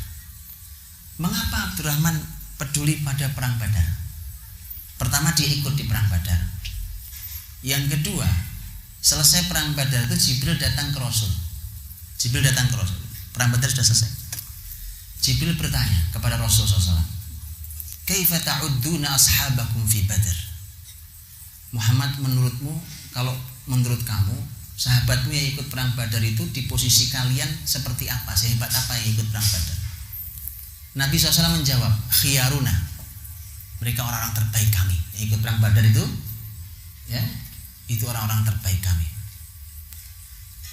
Mengapa Abdurrahman peduli pada perang Badar? Pertama, dia ikut di perang Badar. Yang kedua, selesai perang Badar itu Jibril datang ke Rasul. Perang Badar sudah selesai. Jibril bertanya kepada Rasul SAW, "Kaifa ta'udduna ashabakum fi Badr?" Muhammad, kalau menurut kamu, sahabatmu yang ikut perang Badar itu di posisi kalian seperti apa? Sehebat apa yang ikut perang Badar? Nabi SAW menjawab, "Khiyaruna." Mereka orang-orang terbaik kami. Yang ikut perang Badar itu, ya, itu orang-orang terbaik kami.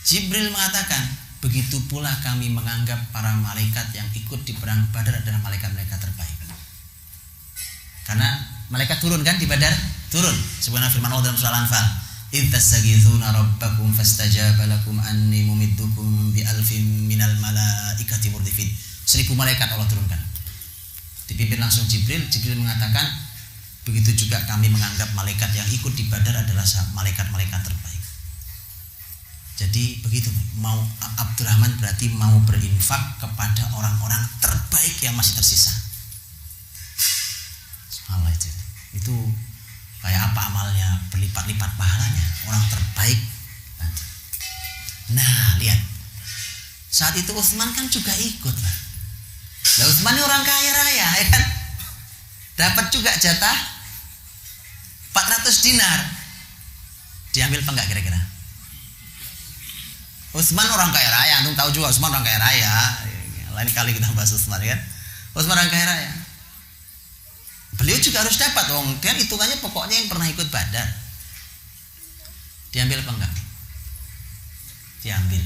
Jibril mengatakan, begitu pula kami menganggap para malaikat yang ikut di perang Badar adalah malaikat-malaikat terbaik. Karena malaikat turun kan di Badar? Turun. Sebagaimana firman Allah dalam surah Al-Anfal, "Idz tastaghitsuna rabbakum fastajaba lakum anni mumiddukum bi alfin minal malaikati murdifin." 1000 malaikat Allah turunkan. Dipimpin langsung Jibril. Jibril mengatakan, begitu juga kami menganggap malaikat yang ikut di Badar adalah malaikat-malaikat terbaik. Jadi begitu, mau Abdurrahman berarti mau berinfak kepada orang-orang terbaik yang masih tersisa. Subhanallah, itu kayak apa amalnya, berlipat-lipat pahalanya, orang terbaik nanti. Nah, lihat, saat itu Utsman kan juga ikut, Pak. Nah, Utsman ini orang kaya raya, ya kan? Dapat juga jatah 400 dinar. Diambil apa enggak kira-kira? Utsman orang kaya raya, antum tahu juga Utsman orang kaya raya. Lain kali kita bahas Utsman, kan? Utsman orang kaya raya. Beliau juga harus dapat, dong. Kan hitungannya pokoknya yang pernah ikut Badar. Diambil apa enggak? Diambil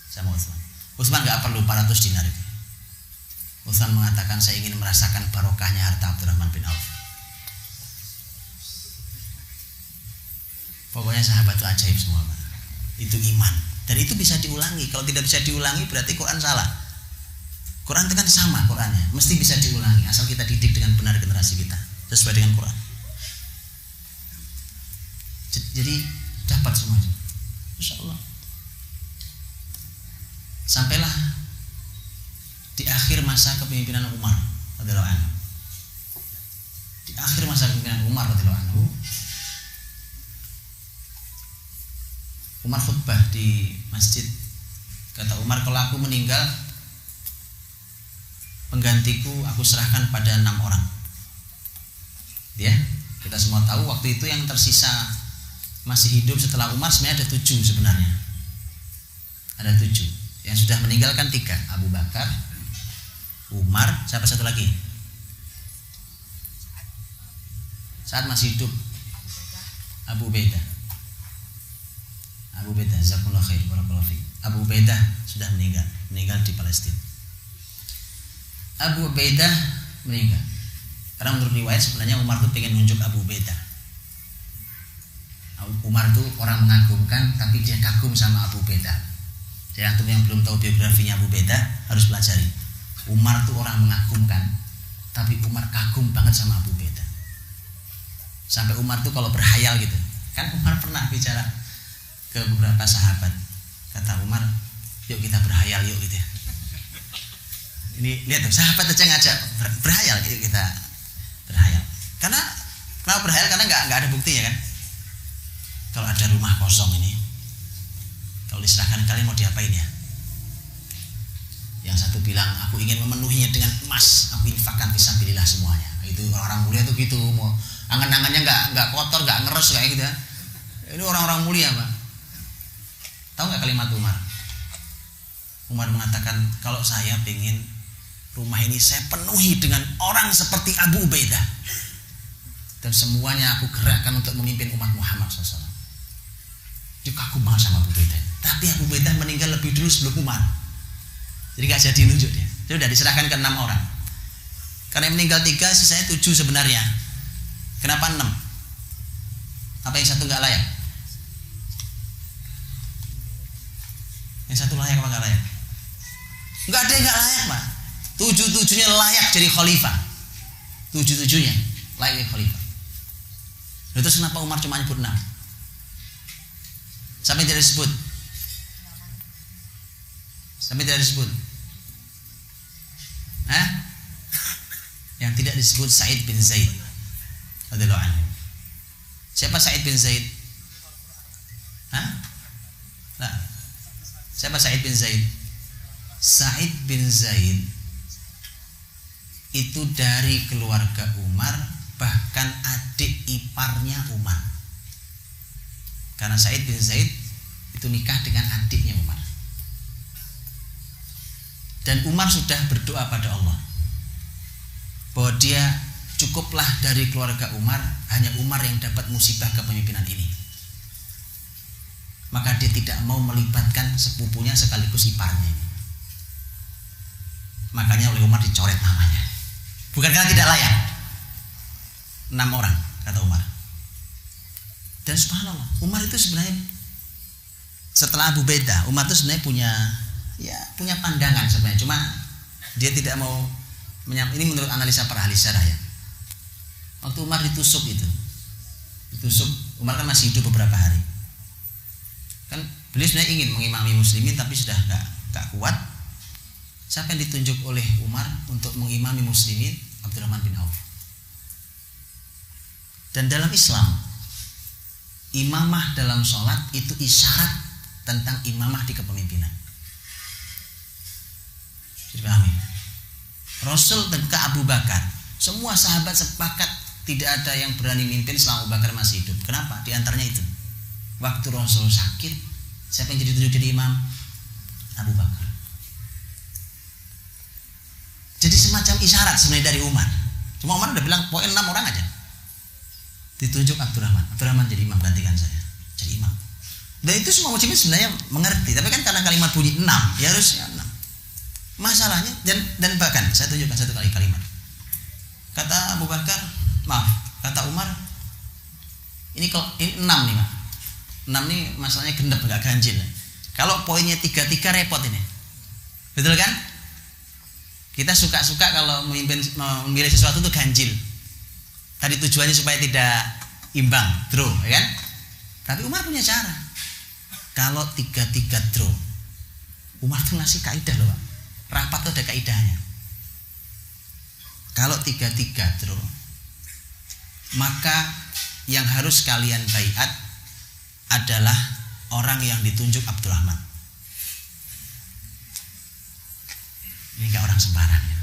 sama Utsman. Utsman enggak perlu 400 dinar itu. Utsman mengatakan, saya ingin merasakan barokahnya harta Abdurrahman bin Auf. Pokoknya sahabat itu ajaib semua, Pak. Itu iman. Dan itu bisa diulangi. Kalau tidak bisa diulangi berarti Quran salah. Quran itu kan sama Qurannya, mesti bisa diulangi asal kita didik dengan benar generasi kita sesuai dengan Quran. Jadi dapat semua, Insya Allah. Sampailah di akhir masa kepemimpinan Umar radhiyallahu anhu. Di akhir masa kepemimpinan Umar radhiyallahu anhu, Umar khutbah di masjid. Kata Umar, kalau aku meninggal, penggantiku aku serahkan pada 6 orang. Ya, Kita semua tahu waktu itu yang tersisa masih hidup setelah Umar sebenarnya ada 7 sebenarnya. Ada 7. Yang sudah meninggalkan 3, Abu Bakar, Umar, siapa satu lagi? Saat masih hidup Abu Ubaidah. Abu Ubaidah, jazakumullah khair, barakallahu fiik. Abu Ubaidah sudah meninggal di Palestina. Abu Ubaidah meninggal. Karena menurut riwayat sebenarnya Umar tuh pengen nunjuk Abu Ubaidah. Umar tuh orang mengagumkan, tapi dia kagum sama Abu Ubaidah. Jadi antum yang belum tahu biografinya Abu Ubaidah harus pelajari. Umar tuh orang mengagumkan, tapi Umar kagum banget sama Abu Ubaidah. Sampai Umar tuh kalau berhayal gitu, kan Umar pernah bicara ke beberapa sahabat, kata Umar, yuk kita berhayal yuk gitu ya. Ini lihat tuh, sahabat aja ngajak berhayal, yuk kita berhayal. Karena kenapa berhayal? Karena nggak ada buktinya kan. Kalau ada rumah kosong ini, kalau diserahkan kalian mau diapain ya? Yang satu bilang aku ingin memenuhinya dengan emas, aku infakkan fisabilillah semuanya. Itu orang mulia tuh gitu, mau angan-angannya nggak kotor, nggak ngeres kayak gitu ya. Ini orang-orang mulia Pak. Tahu nggak kalimat Umar? Umar mengatakan, kalau saya pengen rumah ini saya penuhi dengan orang seperti Abu Ubaidah, dan semuanya aku gerakkan untuk memimpin umat Muhammad SAW. Dia kagum banget sama Abu Ubaidah. Tapi Abu Ubaidah meninggal lebih dulu sebelum Umar. Jadi gak jadi nunjuk dia. Dia udah diserahkan ke 6 orang. Karena yang meninggal 3, sisanya 7 sebenarnya. Kenapa 6? Apa yang satu gak layak? Yang satu layak apa gak layak? Gak ada yang gak layak Pak. 7-7-nya layak jadi khalifah. 7-7-nya layak jadi khalifah. Lalu terus kenapa Umar cuma nyebut 6? Sampai tidak disebut. Sampai tidak disebut. Hah? Yang tidak disebut Sa'id bin Zaid radhiyallahu anhu. Siapa Sa'id bin Zaid? Hah? Nah. Siapa Sa'id bin Zaid? Sa'id bin Zaid itu dari keluarga Umar, bahkan adik iparnya Umar. Karena Sa'id bin Zaid itu nikah dengan adiknya Umar. Dan Umar sudah berdoa pada Allah bahwa dia cukuplah dari keluarga Umar, hanya Umar yang dapat musibah kepemimpinan ini. Maka dia tidak mau melibatkan sepupunya sekaligus iparnya ini. Makanya oleh Umar dicoret namanya. Bukan karena tidak layak. 6 orang kata Umar. Dan subhanallah, Umar itu sebenarnya setelah Abu Ubaidah, Umar itu sebenarnya punya pandangan sebenarnya. Cuma dia tidak mau ini menurut analisa para ahli syarah ya. Waktu Umar ditusuk, Umar kan masih hidup beberapa hari. Kan beliau sebenarnya ingin mengimami muslimin tapi sudah enggak kuat. Siapa yang ditunjuk oleh Umar untuk mengimami muslimin? Abdurrahman bin Auf. Dan dalam Islam, imamah dalam sholat itu isyarat tentang imamah di kepemimpinan. Jadi pahami? Rasul dan ke Abu Bakar, semua sahabat sepakat tidak ada yang berani mimpin selama Abu Bakar masih hidup. Kenapa? Di antaranya itu, waktu Rasul sakit, siapa yang jadi imam? Abu Bakar. Jadi semacam isyarat sebenarnya dari Umar. Cuma Umar udah bilang poin 6 orang aja. Ditunjuk Abdurrahman jadi imam, gantikan saya jadi imam. Dan itu semua muslimin sebenarnya mengerti, tapi kan karena kalimat bunyi 6, ya harusnya 6. Masalahnya dan bahkan saya tunjukkan satu kali kalimat. Kata Abu Bakar, kata Umar, ini 6 nih Pak. 6 nih masalahnya genep, enggak ganjil. Kalau poinnya 3 repot ini. Betul kan? Kita suka-suka kalau memilih sesuatu itu ganjil. Tadi tujuannya supaya tidak imbang, draw, ya kan? Tapi Umar punya cara. Kalau 3 draw, Umar tuh ngasih kaidah loh Pak. Rapat tuh ada kaidahnya. Kalau 3 draw, maka yang harus kalian baiat adalah orang yang ditunjuk Abdurrahman. Ini enggak orang sembarang ya.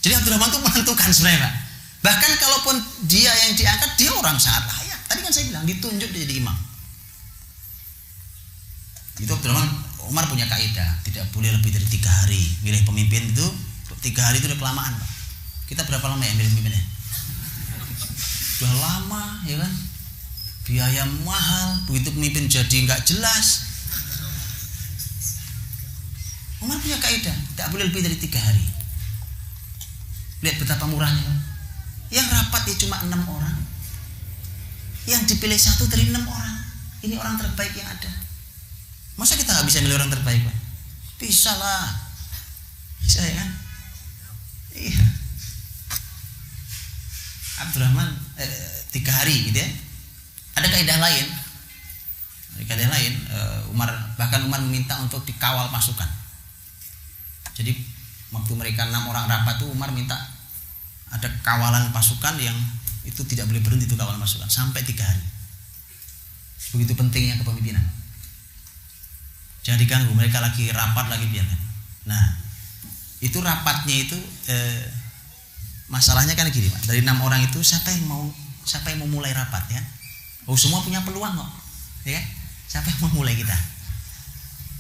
Jadi Abdurrahman tuh menentukan sebenarnya Pak. Bahkan kalaupun dia yang diangkat, dia orang sangat layak. Tadi kan saya bilang ditunjuk dia jadi imam. Itu Abdurrahman Umar punya kaidah, tidak boleh lebih dari 3 hari milih pemimpin itu. 3 hari itu udah kelamaan, Pak. Kita berapa lama ya milih pemimpinnya? Udah lama, ya kan? Biaya mahal, begitu pemimpin jadi nggak jelas. Umar punya kaidah, tidak boleh lebih dari 3 hari. Lihat betapa murahnya, Pak. Yang rapat ya cuma 6 orang, yang dipilih 1 dari 6 orang. Ini orang terbaik yang ada. Masa kita nggak bisa milih orang terbaik, Pak? Bisa lah, bisa ya kan? Iya. Abdurrahman 3 hari gitu ya. Ada kaidah lain. Bahkan Umar meminta untuk dikawal pasukan. Jadi waktu mereka 6 orang rapat tuh Umar minta ada kawalan pasukan yang itu tidak boleh berhenti itu kawalan pasukan sampai 3 hari. Begitu pentingnya kepemimpinan. Jangan diganggu, mereka lagi rapat lagi biarkan. Nah, itu rapatnya itu masalahnya kan gini, Pak. Dari 6 orang itu siapa yang mau mulai rapat ya? Oh, semua punya peluang kok. Ya. Siapa yang mau mulai kita?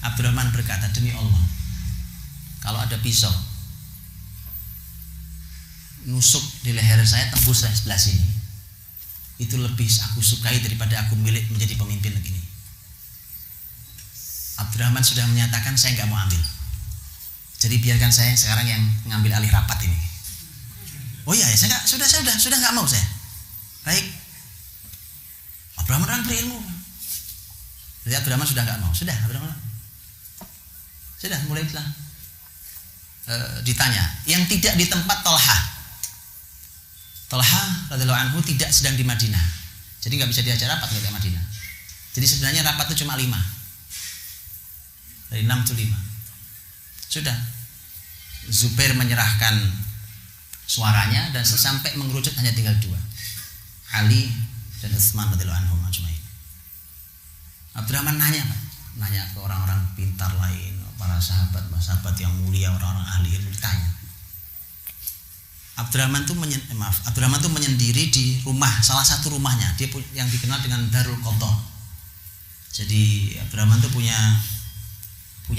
Abdurrahman berkata, demi Allah, kalau ada pisau nusuk di leher saya tembus sebelah sini, itu lebih aku sukai daripada aku menjadi pemimpin begini. Abdurrahman sudah menyatakan saya nggak mau ambil. Jadi biarkan saya sekarang yang mengambil alih rapat ini. Oh iya, saya sudah nggak mau saya. Baik. Abdurrahman orang berilmu. Jadi Abdurrahman sudah nggak mau. Abdurrahman. Mulailah ditanya. Yang tidak di tempat Tolha radhiyallahu anhu tidak sedang di Madinah. Jadi nggak bisa diajak rapat ke Madinah. Jadi sebenarnya rapat itu cuma 5. Dari 6 itu 5. Sudah. Zubair menyerahkan suaranya dan sesampai mengerucut hanya tinggal 2. Ali dan Utsman radhiyallahu anhum ajmain. Abdurrahman nanya ke orang-orang pintar lain, para sahabat yang mulia, orang-orang ahli ilmu ditanya. Abdurrahman tuh menyendiri di rumah, salah satu rumahnya, dia yang dikenal dengan Darul Qadha. Jadi Abdurrahman tuh punya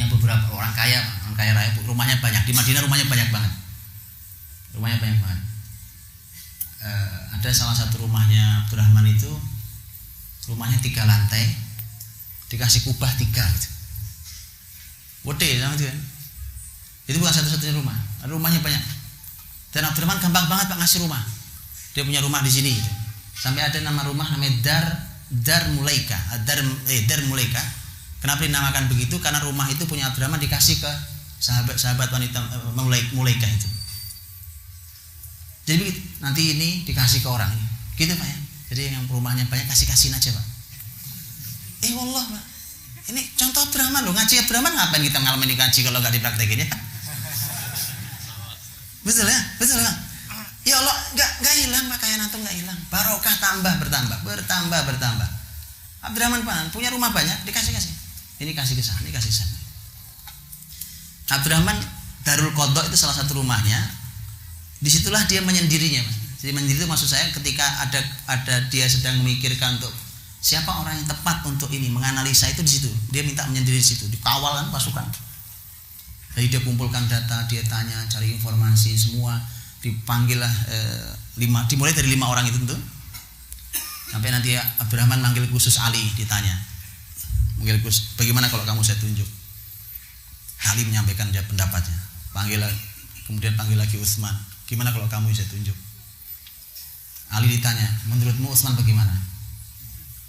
beberapa orang kaya raya, rumahnya banyak di Madinah, rumahnya banyak banget. Ada salah satu rumahnya Abdurrahman itu rumahnya 3 lantai, dikasih kubah 3 gitu. Wede sama itu kan. Itu bukan satu-satunya rumah, rumahnya banyak. Dan Abdurrahman gampang banget Pak ngasih rumah. Dia punya rumah di sini gitu. Sampai ada nama rumah namanya Dar Mulaika. Dar Mulaika. Kenapa dinamakan begitu? Karena rumah itu punya Abdurrahman dikasih ke sahabat wanita Mulaika itu. Jadi begitu, nanti ini dikasih ke orang gitu Pak ya. Jadi yang rumahnya banyak kasihin aja Pak. Wallah Pak. Ini contoh Abdurrahman loh, ngaji Abdurrahman ngapain kita ngalamin ngaji kalau nggak dipraktekin ya? Betul ya? Ya Allah, nggak hilang pakaian antum, nggak hilang. Barokah bertambah. Abdurrahman punya rumah banyak, dikasih. Ini kasih ke sana, ini kasih ke sana. Abdurrahman Darul Qadha itu salah satu rumahnya. Disitulah dia menyendirinya. Jadi menyendiri itu maksud saya ketika ada dia sedang memikirkan untuk siapa orang yang tepat untuk ini, menganalisa itu di situ. Dia minta menyendiri di situ, dikawal kan pasukan. Jadi dia kumpulkan data, dia tanya, cari informasi semua, dipanggil lah dimulai dari 5 orang itu tentu. Sampai nanti Abdurrahman manggil khusus Ali, ditanya. Manggil khusus, bagaimana kalau kamu saya tunjuk? Ali menyampaikan dia pendapatnya. Kemudian panggil lagi Utsman. Gimana kalau kamu saya tunjuk? Ali ditanya, menurutmu Utsman bagaimana?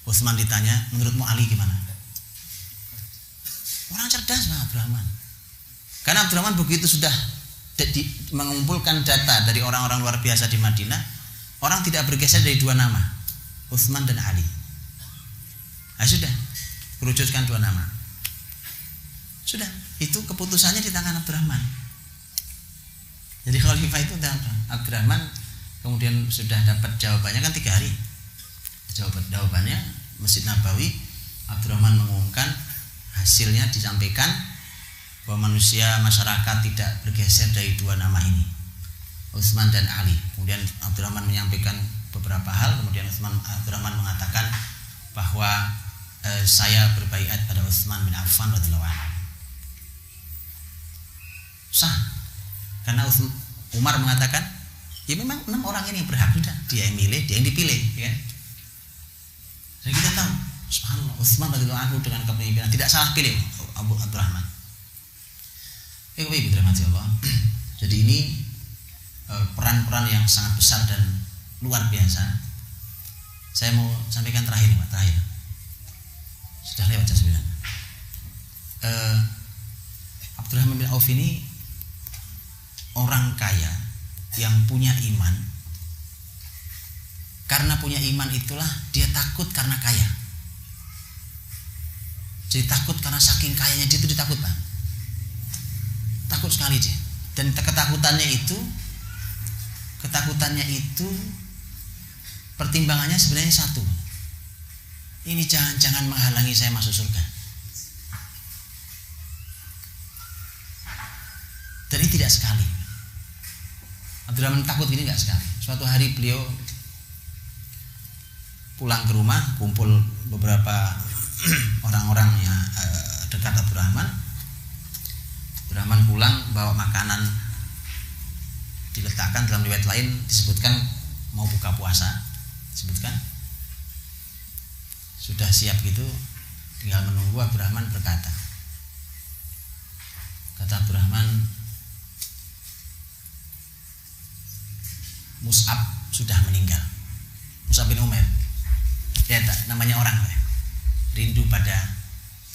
Utsman ditanya, menurutmu Ali gimana? Orang cerdas Pak Abdurrahman. Karena Abdurrahman begitu sudah mengumpulkan data dari orang-orang luar biasa di Madinah, orang tidak bergeser dari 2 nama, Utsman dan Ali. Nah, sudah, kerucutkan 2 nama. Sudah, itu keputusannya di tangan Abdurrahman. Jadi khalifah itu Abdurrahman, kemudian sudah dapat jawabannya kan 3 hari. Jawabannya Masjid Nabawi, Abdurrahman mengumumkan, hasilnya disampaikan bahwa masyarakat tidak bergeser dari 2 nama ini. Utsman dan Ali. Kemudian Abdurrahman menyampaikan beberapa hal, kemudian Abdurrahman mengatakan bahwa saya berbaiat pada Utsman bin Affan radhiyallahu anhu. Sah, karena Umar mengatakan ya memang 6 orang ini yang berhak, sudah dia yang milih, dia yang dipilih, ya. Dan kita tahu, subhanallah, Utsman radhiyallahu anhu dengan kepemimpinan tidak salah pilih Abu Abdurrahman. Baik, dirahmati Allah. Jadi ini peran-peran yang sangat besar dan luar biasa. Saya mau sampaikan terakhir, Pak, terakhir. Sudah lewat jam 9. Abdurrahman bin Auf ini orang kaya yang punya iman. Karena punya iman itulah dia takut karena kaya. Jadi takut karena saking kayanya dia itu ditakut, Pak. Takut sekali dia. Dan ketakutannya itu pertimbangannya sebenarnya satu. Ini jangan-jangan menghalangi saya masuk surga. Dan ini tidak sekali. Abdurrahman takut gini enggak sekali. Suatu hari beliau pulang ke rumah, kumpul beberapa orang-orang yang dekat Abdurrahman. Abdurrahman pulang bawa makanan, diletakkan, dalam riwayat lain disebutkan mau buka puasa, disebutkan sudah siap gitu, tinggal menunggu. Abdurrahman berkata, kata Abdurrahman, Mus'ab sudah meninggal. Mus'ab bin Umair, ya namanya orang, rindu pada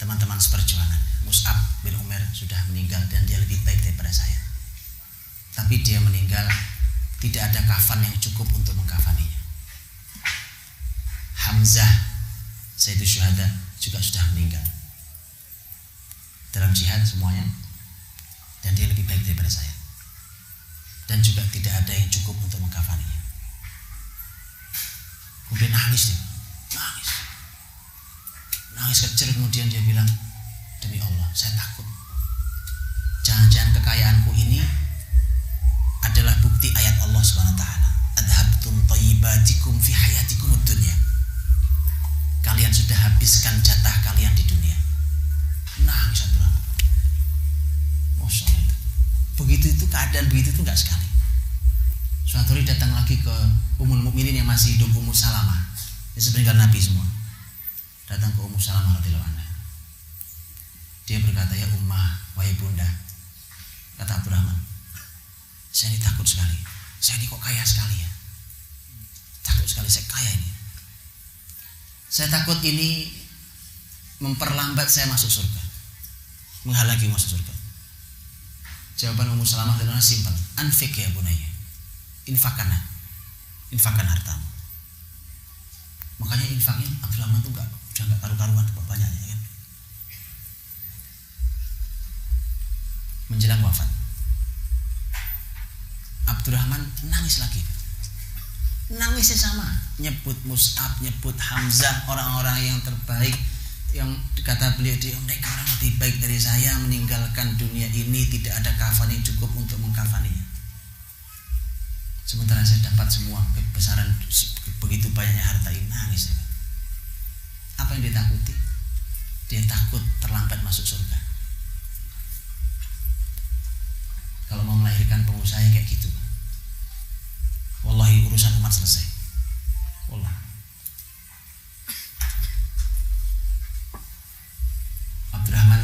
teman-teman seperjuangan. Mus'ab bin Umair sudah meninggal dan dia lebih baik daripada saya. Tapi dia meninggal tidak ada kafan yang cukup untuk mengkafaninya. Hamzah Sayyidus Syuhada juga sudah meninggal dalam jihad semuanya, dan dia lebih baik daripada saya, dan juga tidak ada yang cukup untuk mengkafaninya. Kemudian nangis dia, nangis kecil. Kemudian dia bilang, demi Allah saya takut jangan-jangan kekayaanku ini adalah bukti ayat Allah Subhanahu wa taala, adhabtum thayyibatikum fi hayatikum dunya. Kalian sudah habiskan jatah kalian di dunia. Nangis Abdurrahman. Masya Allah. Begitu itu keadaan, begitu itu enggak sekali. Suatu hari datang lagi ke Ummul Mukminin yang masih hidup, Ummu Salamah. Dia sepeninggal Nabi semua. Datang ke Ummu Salamah radhiyallahu anha. Dia berkata, ya Ummah, wahai bunda, kata Abdurrahman, saya ini takut sekali. Saya ini kok kaya sekali ya. Takut sekali, saya kaya ini. Saya takut ini memperlambat saya masuk surga, menghalangi masuk surga. Jawaban Ummu Salamah adalah simpel. Anfik ya bunaya, infakkan hartamu. Makanya infaknya Abdurrahman itu udah nggak karu-karuan banyaknya, kan. Menjelang wafat, Abdurrahman nangis lagi. Nangisnya sama, nyebut Mus'ab, nyebut Hamzah, orang-orang yang terbaik, yang kata beliau, mereka orang lebih baik dari saya, meninggalkan dunia ini tidak ada kafan yang cukup untuk mengkafaninya. Sementara saya dapat semua kebesaran begitu banyaknya harta ini. Nangis ya. Apa yang dia takuti? Dia takut terlambat masuk surga. Kalau mau melahirkan pengusaha kayak gitu, wallahi urusan umat selesai. Wallah. Abdurrahman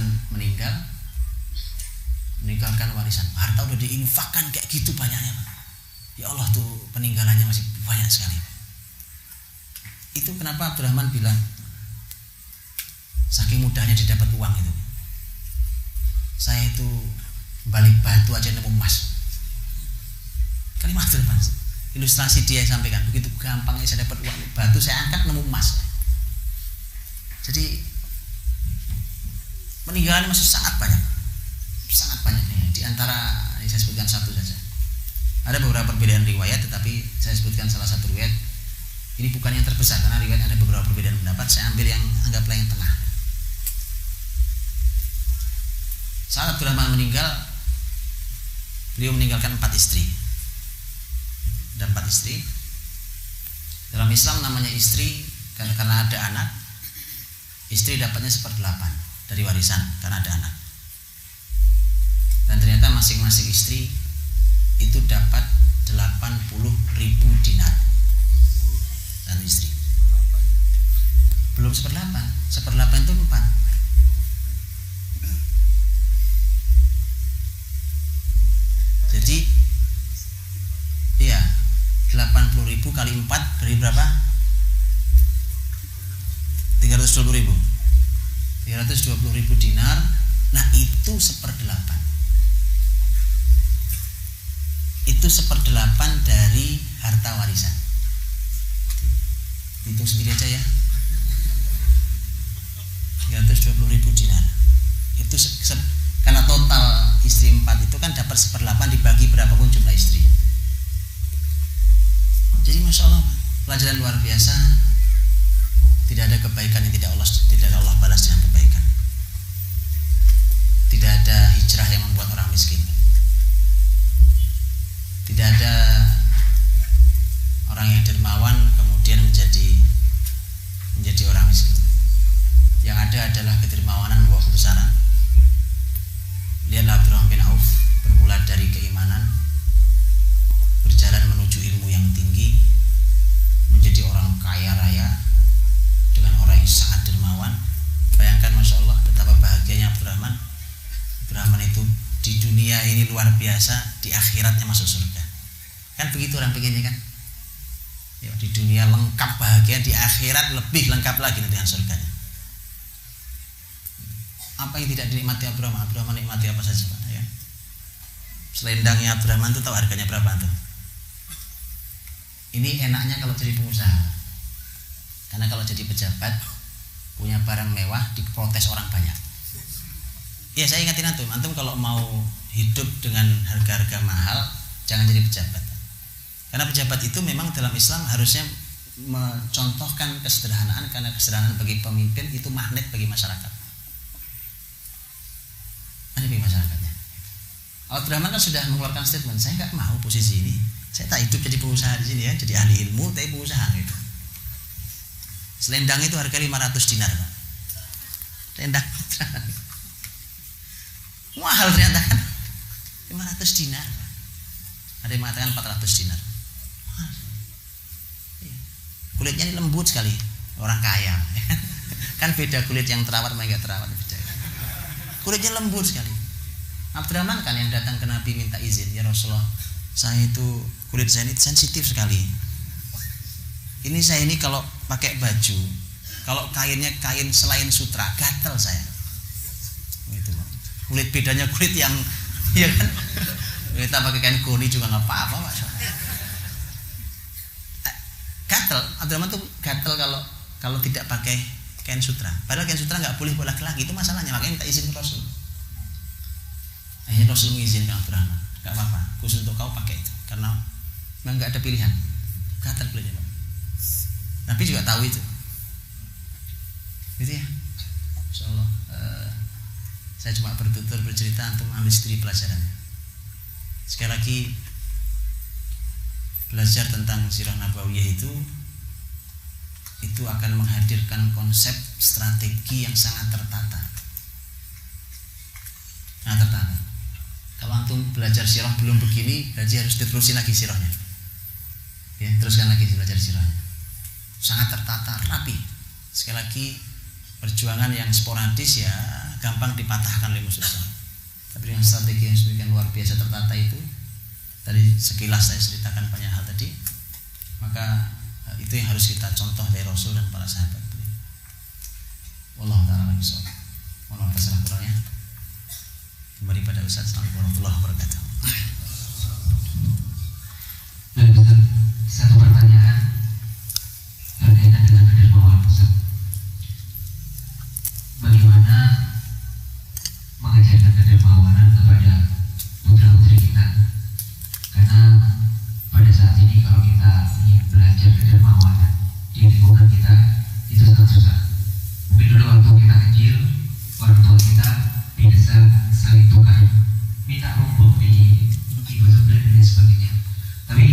meninggalkan warisan. Harta udah diinfakkan kayak gitu banyaknya, Pak. Ya Allah, tuh peninggalannya masih banyak sekali. Itu kenapa Abdurrahman bilang saking mudahnya didapat uang itu. Saya itu balik batu aja nemu emas. Kalimat Abdurrahman, ilustrasi dia sampaikan, begitu gampangnya saya dapat uang, batu saya angkat nemu emas. Jadi peninggalan masih sangat banyak nih. Di antara ini saya sebutkan satu saja. Ada beberapa perbedaan riwayat, tetapi saya sebutkan salah satu riwayat. Ini bukan yang terbesar karena riwayat ada beberapa perbedaan pendapat. Saya ambil yang anggaplah yang tengah. Saat Abdurrahman meninggal, beliau meninggalkan 4 istri. ada 4 istri. Dalam Islam namanya istri karena ada anak, istri dapatnya 1/8 dari warisan karena ada anak. Dan ternyata masing-masing istri itu dapat 80.000 dinar. Dan istri belum 1/8, 1/8 itu 4. Jadi iya, 80.000 kali 4 dari berapa? 320.000. 320.000 dinar. Nah, itu 1/8. Itu 1/8 dari harta warisan. Hitung sendiri aja ya. 320.000 dinar. Itu karena total istri 4 itu kan dapat 1/8 dibagi berapapun jumlah istri. Jadi masya Allah, pelajaran luar biasa. Tidak ada kebaikan yang tidak Allah balas dengan kebaikan. Tidak ada hijrah yang membuat orang miskin. Tidak ada orang yang dermawan kemudian menjadi orang miskin. Yang ada adalah kedermawanan membawa kebesaran. Lihatlah Abdurrahman bin Auf, bermula dari keimanan, berjalan menuju ilmu yang tinggi, menjadi orang kaya raya dengan orang yang sangat dermawan. Bayangkan masya Allah betapa bahagianya Abdurrahman. Abdurrahman itu di dunia ini luar biasa, di akhiratnya masuk surga. Kan begitu orang pengennya kan? Ya, di dunia lengkap bahagia, di akhirat lebih lengkap lagi dengan surganya. Apa yang tidak dinikmati Abdurrahman? Abdurrahman nikmati apa saja, Pak? Ya. Selendangnya Abdurrahman itu tahu harganya berapa tuh? Ini enaknya kalau jadi pengusaha. Karena kalau jadi pejabat punya barang mewah diprotes orang banyak. Ya saya ingatin antum kalau mau hidup dengan harga-harga mahal jangan jadi pejabat. Karena pejabat itu memang dalam Islam harusnya mencontohkan kesederhanaan, karena kesederhanaan bagi pemimpin itu magnet bagi masyarakat. Bagi masyarakatnya. Abdurrahman kan sudah mengeluarkan statement, saya nggak mau posisi ini. Saya tak hidup jadi pengusaha di sini ya, jadi ahli ilmu tapi pengusaha gitu. Selendang itu harga 500 dinar, Pak. Selendang mahal ternyata kan. 500 dinar. Ada yang mengatakan 400 dinar. Mahal. Kulitnya ini lembut sekali, orang kaya. Kan beda kulit yang terawat sama yang enggak terawat, beda. Kulitnya lembut sekali. Abdurrahman kan yang datang ke Nabi minta izin, ya Rasulullah, saya itu kulit saya ini sensitif sekali. Ini saya ini kalau pakai baju, kalau kainnya kain selain sutra, gatal saya. Gitu, Pak. Kulit bedanya kulit yang, ya kan? Kita pakai kain koni juga nggak apa-apa, Pak. Gatal. Abdurrahman tuh gatal kalau tidak pakai kain sutra. Padahal kain sutra nggak boleh buat laki-laki, itu masalahnya. Makanya minta izin ke Rasul. Akhirnya Rasul mengizinkan Abdurrahman, nggak apa-apa, khusus untuk kau pakai itu, karena memang nggak ada pilihan. Gatal kulitnya, Pak. Nabi juga tahu itu. Gitu ya. Insyaallah saya cuma bertutur bercerita untuk ambil sendiri pelajarannya. Sekali lagi, belajar tentang sirah nabawiyah itu akan menghadirkan konsep strategi yang sangat tertata. Sangat tertata. Kalau antum belajar sirah belum begini, berarti harus diterusin lagi sirahnya. Ya, teruskan lagi belajar sirahnya. Sangat tertata, rapi. Sekali lagi, perjuangan yang sporadis ya gampang dipatahkan oleh musuh. Tapi dengan strategi yang sedemikian luar biasa tertata itu, tadi sekilas saya ceritakan banyak hal tadi, maka itu yang harus kita contoh dari Rasul dan para sahabat. Wallahu ta'ala bishawab. Mohon maaf salah kurangnya. Kembali pada Ustaz. Assalamualaikum warahmatullahi wabarakatuh. Satu pertanyaan berkaitan dengan kedermawanan Ustaz. Bagaimana mengajarkan kedermawanan kepada putra-putri kita? Karena pada saat ini kalau kita ingin belajar kedermawanan di lingkungan kita itu sangat susah. Mungkin dulu waktu kita kecil, orang tua kita biasa saling tukar, minta rumput di ibu sebelah dan lain sebagainya. Tapi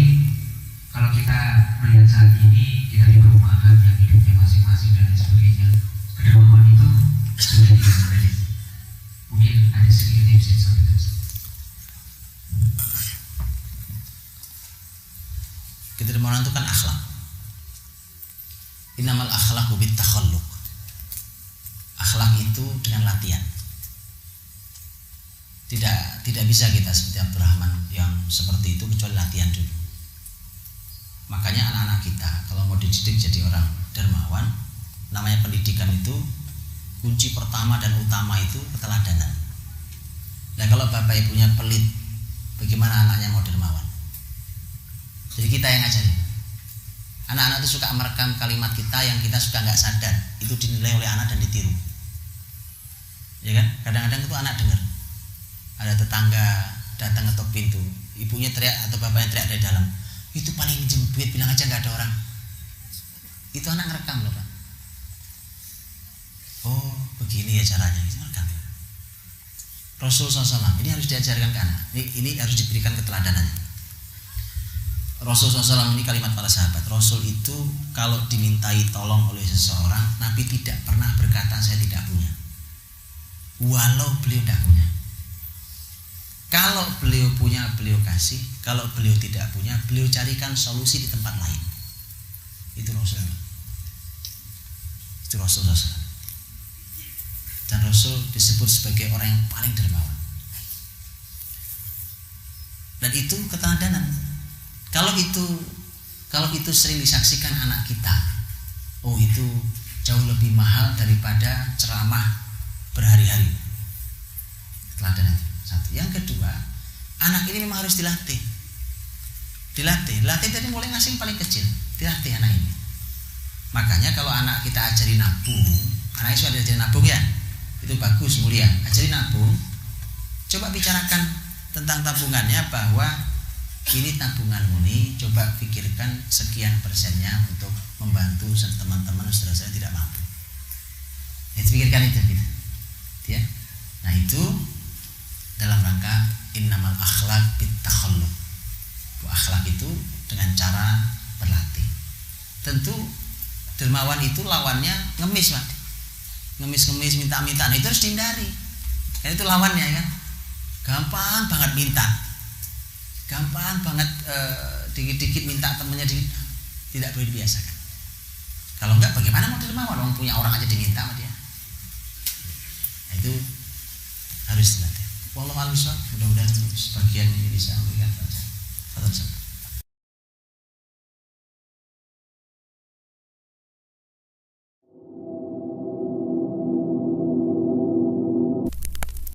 Innamal akhlaqu bitakhalluq. Akhlak itu dengan latihan. Tidak bisa kita seperti Abdurrahman yang seperti itu kecuali latihan dulu. Makanya anak-anak kita kalau mau dididik jadi orang dermawan, namanya pendidikan itu kunci pertama dan utama itu keteladanan. Nah kalau bapak ibunya pelit, bagaimana anaknya mau dermawan? Jadi kita yang ngajarin. Anak-anak itu suka merekam kalimat kita yang kita suka nggak sadar, itu dinilai oleh anak dan ditiru. Ya kan? Kadang-kadang itu anak dengar. Ada tetangga datang ketok pintu, ibunya teriak atau bapaknya teriak dari dalam, itu paling jembut, bilang aja nggak ada orang. Itu anak ngerekam loh Pak. Oh begini ya caranya, itu ngerekam. Rasul SAW ini harus diajarkan ke anak. Ini harus diberikan keteladanan. Rasul SAW ini kalimat para sahabat. Rasul itu kalau dimintai tolong oleh seseorang, Nabi tidak pernah berkata saya tidak punya, walau beliau tidak punya. Kalau beliau punya, beliau kasih. Kalau beliau tidak punya, beliau carikan solusi di tempat lain. Itu Rasul. Itu Rasul SAW. Dan Rasul disebut sebagai orang yang paling dermawan. Dan itu keteladanan. Kalau itu sering disaksikan anak kita, oh itu jauh lebih mahal daripada ceramah berhari-hari. Keteladanan satu. Yang kedua, anak ini memang harus dilatih dari mulai ngasih paling kecil, dilatih anak ini. Makanya kalau anak kita ajari nabung, anak itu ada ajarin nabung ya, itu bagus, mulia. Ajari nabung, coba bicarakan tentang tabungannya, bahwa ini tabunganmu nih, coba pikirkan sekian persennya untuk membantu teman-teman saudara saya tidak mampu. Itu pikirkan itu gitu. Ya. Nah itu dalam rangka innamal akhlaq bitakhalluq. Akhlak itu dengan cara berlatih. Tentu dermawan itu lawannya ngemis, Pak. Ngemis, minta-minta. Nah, itu harus dihindari. Karena itu lawannya kan. Gampang banget minta. Gampang banget dikit-dikit minta temannya tidak boleh dibiasakan. Kalau enggak bagaimana mau dermawan? Orang punya orang aja diminta sama dia. Nah, itu harus dilatih. Wallahu a'lam bishawab. Mudah-mudahan sebagian ini bisa memberikan pelajaran.